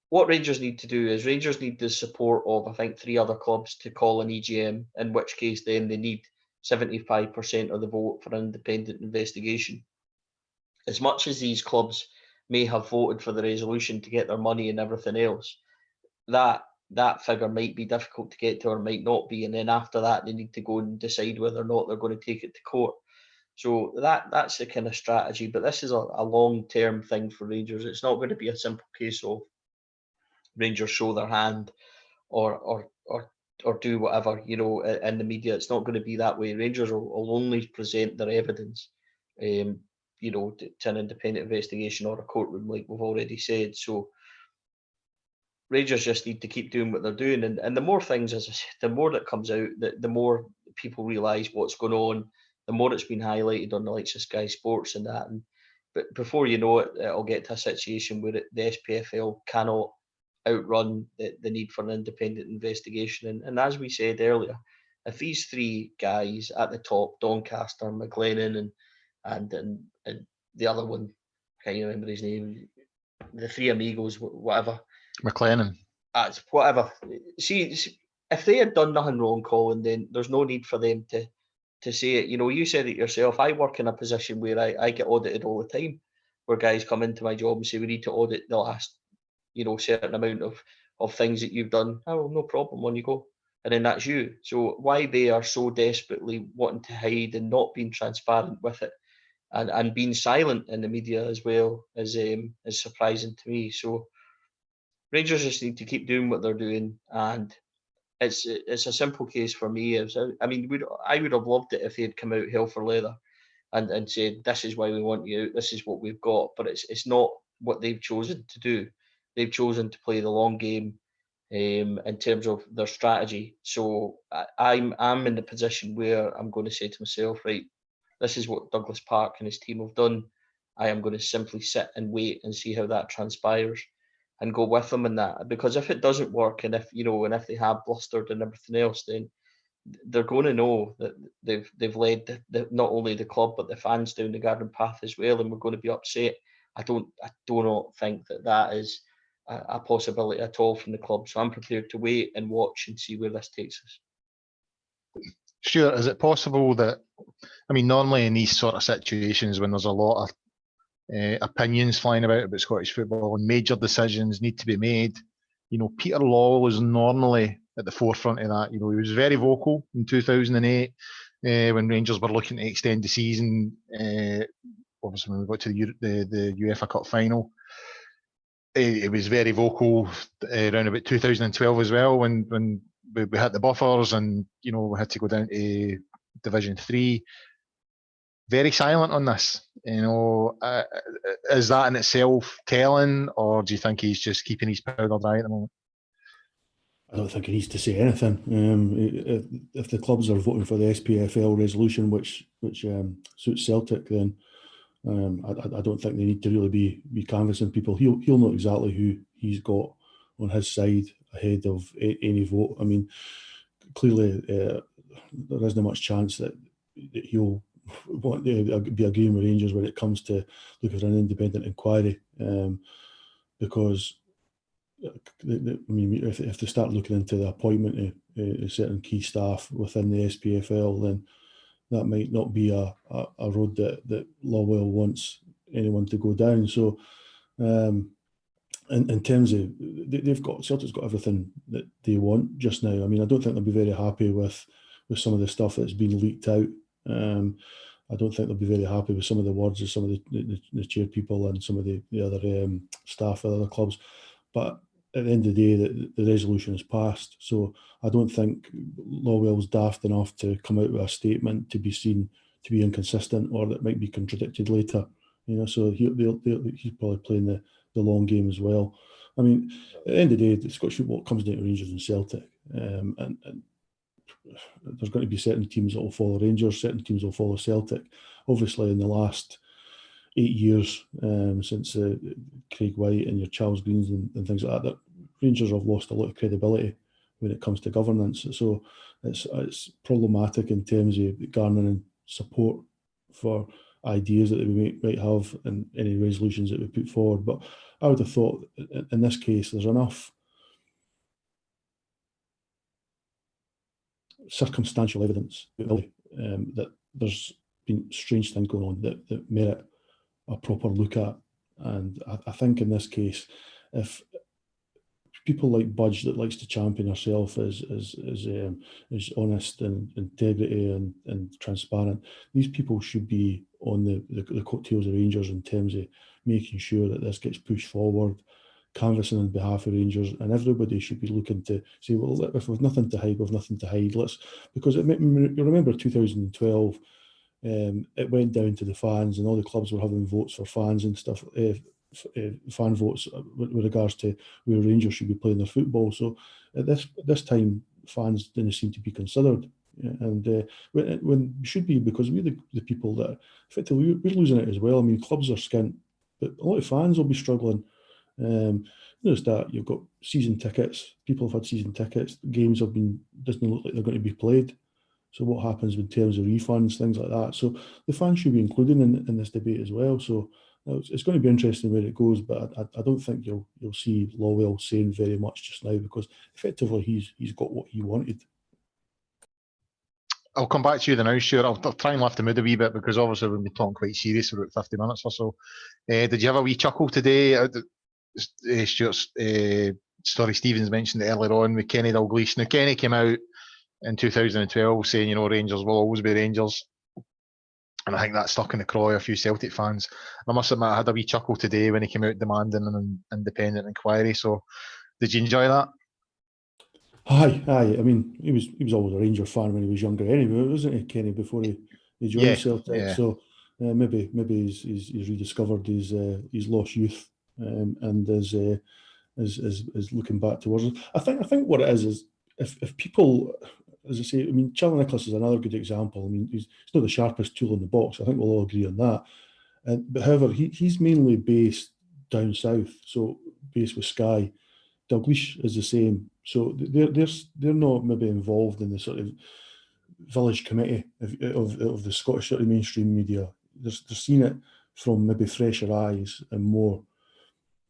what Rangers need to do is, Rangers need the support of, I think, 3 other clubs to call an EGM, in which case then they need 75% of the vote for an independent investigation. As much as these clubs may have voted for the resolution to get their money and everything else, that figure might be difficult to get to, or might not be, and then after that they need to go and decide whether or not they're going to take it to court. So that's the kind of strategy, but this is a long-term thing for Rangers. It's not going to be a simple case of Rangers show their hand or do whatever, in the media. It's not going to be that way. Rangers will only present their evidence, to an independent investigation or a courtroom, like we've already said. So Rangers just need to keep doing what they're doing, and the more things, as I said, the more that comes out, the more people realise what's going on, the more it's been highlighted on the likes of Sky Sports and that. But before you know it, it'll get to a situation where the SPFL cannot outrun the need for an independent investigation. And as we said earlier, if these 3 guys at the top, Doncaster, McLennan, and the other one, I can't remember his name, the 3 amigos, whatever, McLennan, whatever. See, if they had done nothing wrong, Colin, then there's no need for them to say it. You said it yourself. I work in a position where I get audited all the time, where guys come into my job and say, we need to audit the last certain amount of things that you've done. Oh, no problem, on you go. And then that's you. So why they are so desperately wanting to hide and not being transparent with it, and being silent in the media as well, is surprising to me. So Rangers just need to keep doing what they're doing, and it's a simple case for me. I would have loved it if they had come out hell for leather and said, this is why we want you out, this is what we've got. But it's not what they've chosen to do. They've chosen to play the long game, in terms of their strategy. So I'm in the position where I'm going to say to myself, right, this is what Douglas Park and his team have done. I am going to simply sit and wait and see how that transpires, and go with them in that. Because if it doesn't work, and if they have blustered and everything else, then they're going to know that they've led not only the club but the fans down the garden path as well, and we're going to be upset. I do not think that is a possibility at all from the club. So I'm prepared to wait and watch and see where this takes us. Sure. Is it possible that, normally in these sort of situations, when there's a lot of opinions flying about Scottish football and major decisions need to be made, Peter Law was normally at the forefront of that. He was very vocal in 2008 when Rangers were looking to extend the season. Obviously, when we got to the UEFA Cup final, he was very vocal around about 2012 as well, when we hit the buffers and we had to go down to Division 3. Very silent on this. Is that in itself telling, or do you think he's just keeping his powder dry at the moment? I don't think he needs to say anything. If the clubs are voting for the SPFL resolution, which suits Celtic, then I don't think they need to really be canvassing people. He'll know exactly who he's got on his side ahead of any vote. Clearly there isn't much chance that he'll want to be agreeing with Rangers when it comes to looking for an independent inquiry, because if they start looking into the appointment of certain key staff within the SPFL, then that might not be a road that Lawwell wants anyone to go down. So, in terms of Celtic's got everything that they want just now. I mean, I don't think they'll be very happy with some of the stuff that's been leaked out. I don't think they'll be very happy with some of the words of some of the chair people and some of the other staff at other clubs. But at the end of the day, the resolution is passed. So I don't think Lawwell's daft enough to come out with a statement to be seen to be inconsistent or that might be contradicted later. So he's probably playing the long game as well. I mean, at the end of the day, the Scottish football comes down to Rangers and Celtic, and there's going to be certain teams that will follow Rangers, certain teams will follow Celtic. Obviously, in the last 8 years, since Craig White and your Charles Greens and things like that, Rangers have lost a lot of credibility when it comes to governance. So it's problematic in terms of garnering support for ideas that we might have and any resolutions that we put forward. But I would have thought in this case there's enough circumstantial evidence that there's been strange things going on that merit a proper look at. And I think in this case, if people like Budge that likes to champion herself as honest and integrity and transparent, these people should be on the coattails of Rangers in terms of making sure that this gets pushed forward, canvassing on behalf of Rangers, and everybody should be looking to say, well, if we've nothing to hide, we've nothing to hide. Because you remember 2012, it went down to the fans, and all the clubs were having votes for fans and stuff. Fan votes with regards to where Rangers should be playing their football. So at this time, fans didn't seem to be considered, and when should be, because we're the people that effectively we're losing it as well. I mean, clubs are skint, but a lot of fans will be struggling. Notice that you've got season tickets. People have had season tickets. Games doesn't look like they're going to be played. So what happens in terms of refunds, things like that? So the fans should be included in this debate as well. So it's going to be interesting where it goes, but I don't think you'll see Lawwell saying very much just now, because effectively he's got what he wanted. I'll come back to you now, sure. I'll try and lift the mood a wee bit, because obviously we've been talking quite serious for about 50 minutes or so. Did you have a wee chuckle today? Stuart's story Stevens mentioned it earlier on with Kenny Dalglish. Now, Kenny came out in 2012 saying, Rangers will always be Rangers. And I think that stuck in the craw of a few Celtic fans. I must admit, I had a wee chuckle today when he came out demanding an independent inquiry. So, did you enjoy that? Aye. I mean, he was always a Rangers fan when he was younger anyway, wasn't he, Kenny, before he joined Celtic? Yeah. So maybe he's rediscovered his lost youth, and is looking back towards it. I think what it is if people, as I say, I mean, Charlie Nicholas is another good example. I mean, he's not the sharpest tool in the box. I think we'll all agree on that. But however, he's mainly based down south, so based with Skye. Dalglish is the same. So they're not maybe involved in the sort of village committee of the Scottish sort of mainstream media. They're seeing it from maybe fresher eyes and more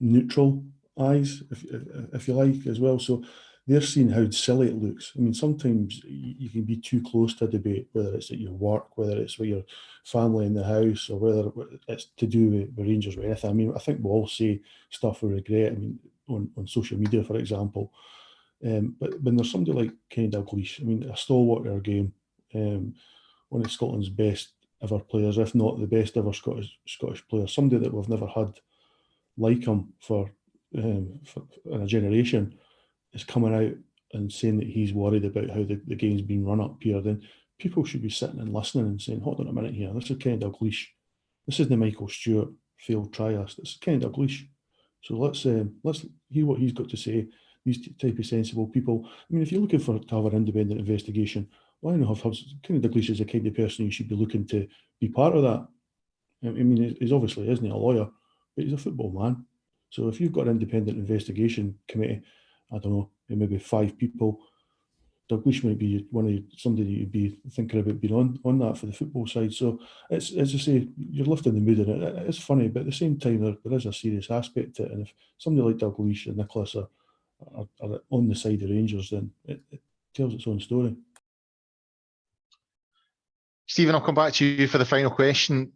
neutral eyes, if you like, as well. So they're seeing how silly it looks. I mean, sometimes you can be too close to a debate, whether it's at your work, whether it's with your family in the house, or whether it's to do with Rangers or anything. I mean, I think we all say stuff we regret. I mean, on social media, for example. But when there's somebody like Kenny Dalglish, I mean, a stalwart of our game, one of Scotland's best ever players, if not the best ever Scottish player, somebody that we've never had like him for in a generation, is coming out and saying that he's worried about how the game's been run up here, then people should be sitting and listening and saying, hold on a minute here, this is Kenny Dalglish. This isn't Michael Stewart, failed trialist. This is Kenny Dalglish. So let's hear what he's got to say. These type of sensible people. I mean, if you're looking to have an independent investigation, why not have Kenny Dalglish is the kind of person you should be looking to be part of that. I mean, he's obviously isn't a lawyer, but he's a football man. So if you've got an independent investigation committee, I don't know, maybe 5 people, Dalglish might be somebody that you'd be thinking about being on that for the football side. So it's, as I say, you're lifting the mood, and it's funny, but at the same time there is a serious aspect to it. And if somebody like Dalglish and Nicholas are are on the side of Rangers, then it tells its own story. Stephen, I'll come back to you for the final question.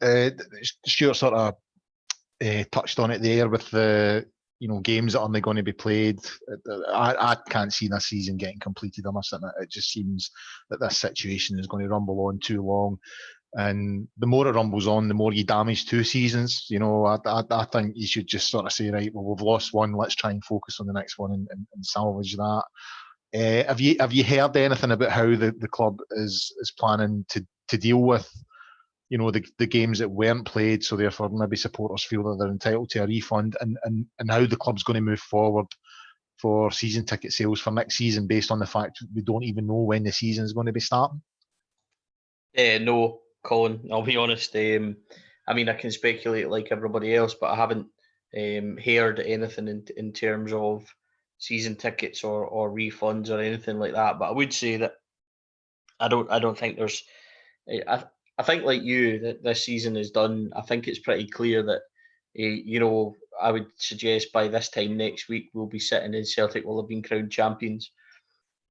Stuart sort of touched on it there with the games that aren't going to be played. I can't see this season getting completed. I must admit, it just seems that this situation is going to rumble on too long. And the more it rumbles on, the more you damage 2 seasons. I think you should just sort of say, right, well, we've lost one. Let's try and focus on the next one and salvage that. Have you heard anything about how the club is planning to deal with the games that weren't played, so therefore maybe supporters feel that they're entitled to a refund, and how the club's going to move forward for season ticket sales for next season based on the fact we don't even know when the season is going to be starting? No, Colin, I'll be honest. I can speculate like everybody else, but I haven't heard anything in terms of season tickets or refunds or anything like that. But I would say that I don't think there's. I think like you that this season is done. I think it's pretty clear that I would suggest by this time next week we'll be sitting in Celtic will have been crowned champions.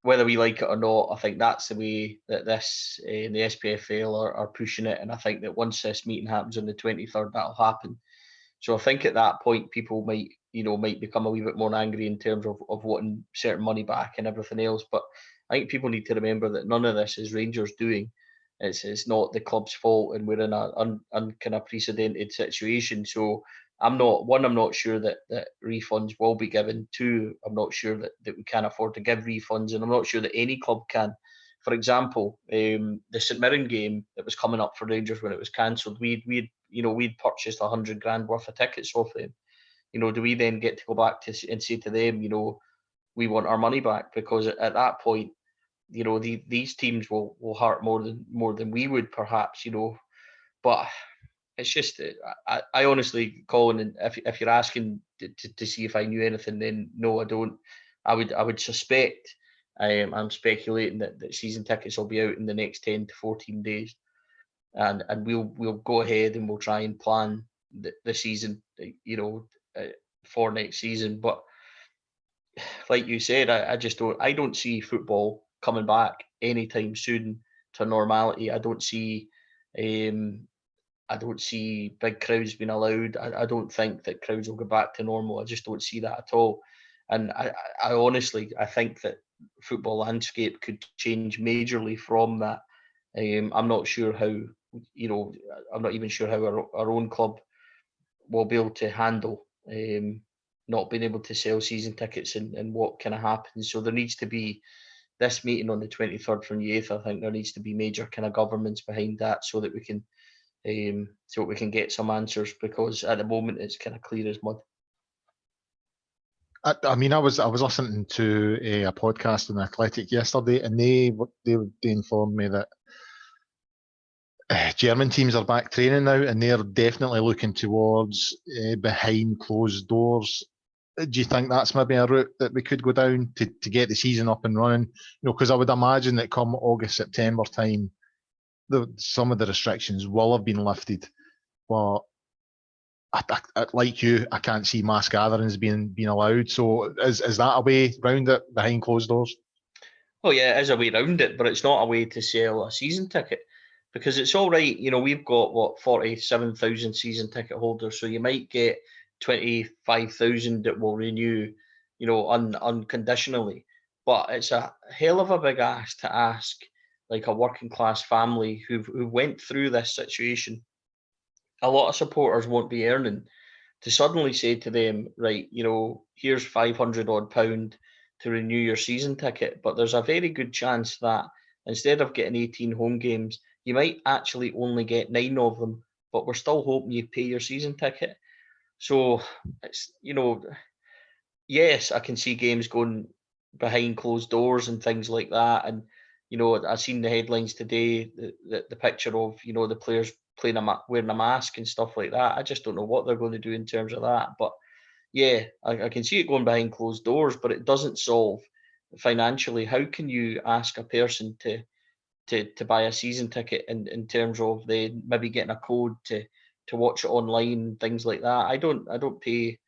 Whether we like it or not, I think that's the way that this the SPFL are pushing it, and I think that once this meeting happens on the 23rd, that'll happen. So I think at that point people might become a wee bit more angry in terms of wanting certain money back and everything else. But I think people need to remember that none of this is Rangers doing. It's not the club's fault, and we're in a kind of precedented situation. So I'm not sure that refunds will be given. 2, I'm not sure that we can afford to give refunds, and I'm not sure that any club can. For example, the St Mirren game that was coming up for Rangers when it was cancelled, we'd purchased 100 grand worth of tickets off them. Do we then get to go back and say to them, we want our money back? Because at that point, these teams will hurt more than we would perhaps, but it's just I honestly, Colin, if you're asking to see if I knew anything, then no, I don't. I would suspect, I'm speculating that season tickets will be out in the next 10 to 14 days, and we'll go ahead and we'll try and plan the season, for next season. But like you said, I don't see football coming back anytime soon to normality. I don't see big crowds being allowed. I don't think that crowds will go back to normal. I just don't see that at all. And I honestly think that football landscape could change majorly from that. I'm not sure how, I'm not even sure how our own club will be able to handle not being able to sell season tickets and what kind of happens. So there needs to be this meeting on the 23rd from the 8th. I think there needs to be major kind of governments behind that so that we can get some answers, because at the moment it's kind of clear as mud. I was listening to a podcast on Athletic yesterday, and they informed me that German teams are back training now, and they're definitely looking towards behind closed doors. Do you think that's maybe a route that we could go down to get the season up and running? Because I would imagine that come August, September time, some of the restrictions will have been lifted. But like you, I can't see mass gatherings being allowed. So is that a way round it behind closed doors? Oh yeah, it is a way round it, but it's not a way to sell a season ticket, because it's all right. We've got 47,000 season ticket holders, so you might get 25,000 that will renew, unconditionally. But it's a hell of a big ask to ask like a working class family who went through this situation. A lot of supporters won't be earning, to suddenly say to them, right, here's 500 odd pound to renew your season ticket. But there's a very good chance that instead of getting 18 home games, you might actually only get 9 of them, but we're still hoping you pay your season ticket. So it's, yes, I can see games going behind closed doors and things like that. And, I've seen the headlines today, the picture of, the players wearing a mask and stuff like that. I just don't know what they're going to do in terms of that. But yeah, I can see it going behind closed doors, but it doesn't solve financially. How can you ask a person to buy a season ticket in terms of they maybe getting a code to watch it online, things like that? I don't pay,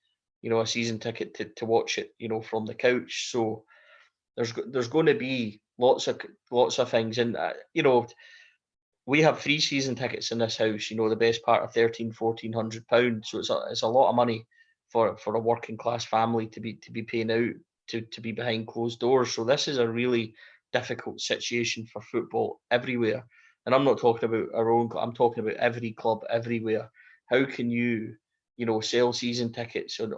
a season ticket to watch it, from the couch. So there's going to be lots of things, and we have 3 season tickets in this house. The best part of £1,400. So it's a lot of money for a working class family to be paying out to be behind closed doors. So this is a really difficult situation for football everywhere. And I'm not talking about our own club, I'm talking about every club everywhere. How can you, sell season tickets and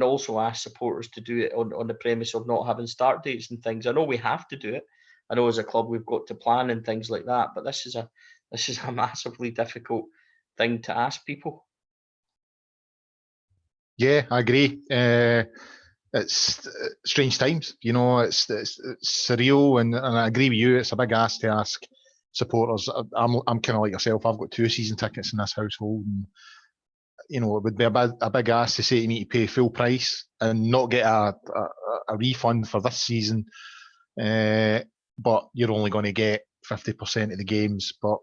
also ask supporters to do it on the premise of not having start dates and things? I know we have to do it. I know as a club we've got to plan and things like that, but this is a massively difficult thing to ask people. Yeah, I agree. It's strange times, it's surreal, and I agree with you. It's a big ask to ask supporters. I'm kind of like yourself. I've got 2 season tickets in this household, and it would be a big ask to say you need to pay full price and not get a refund for this season. But you're only going to get 50% of the games. But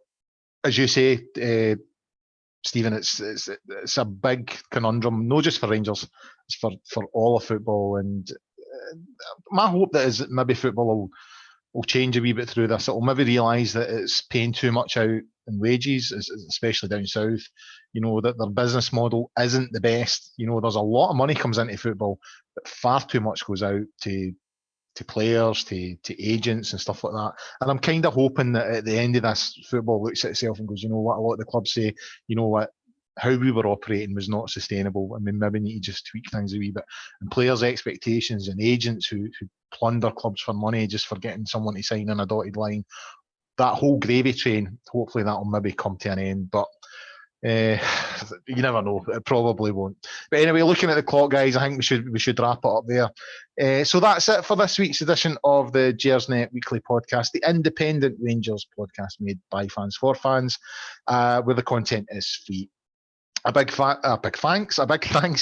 as you say, Stephen, it's a big conundrum, not just for Rangers, it's for all of football. And my hope that is that maybe football will change a wee bit through this. It'll maybe realise that it's paying too much out in wages, especially down south. That their business model isn't the best. There's a lot of money comes into football, but far too much goes out to players, to agents and stuff like that. And I'm kind of hoping that at the end of this, football looks at itself and goes, you know what, a lot of the clubs say, how we were operating was not sustainable. I mean, maybe need to just tweak things a wee bit. And players' expectations and agents who plunder clubs for money just for getting someone to sign on a dotted line, that whole gravy train, hopefully that will maybe come to an end. But you never know. It probably won't. But anyway, looking at the clock, guys, I think we should wrap it up there. So that's it for this week's edition of the Gersnet Weekly Podcast, the independent Rangers podcast made by fans for fans, where the content is free. A big thanks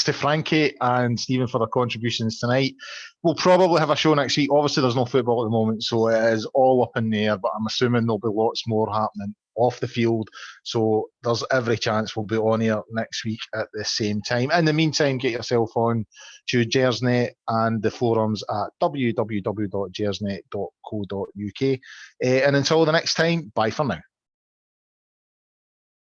to Frankie and Stephen for their contributions tonight. We'll probably have a show next week. Obviously, there's no football at the moment, so it is all up in the air, but I'm assuming there'll be lots more happening off the field. So there's every chance we'll be on here next week at the same time. In the meantime, get yourself on to Gersnet and the forums at www.gersnet.co.uk. And until the next time, bye for now.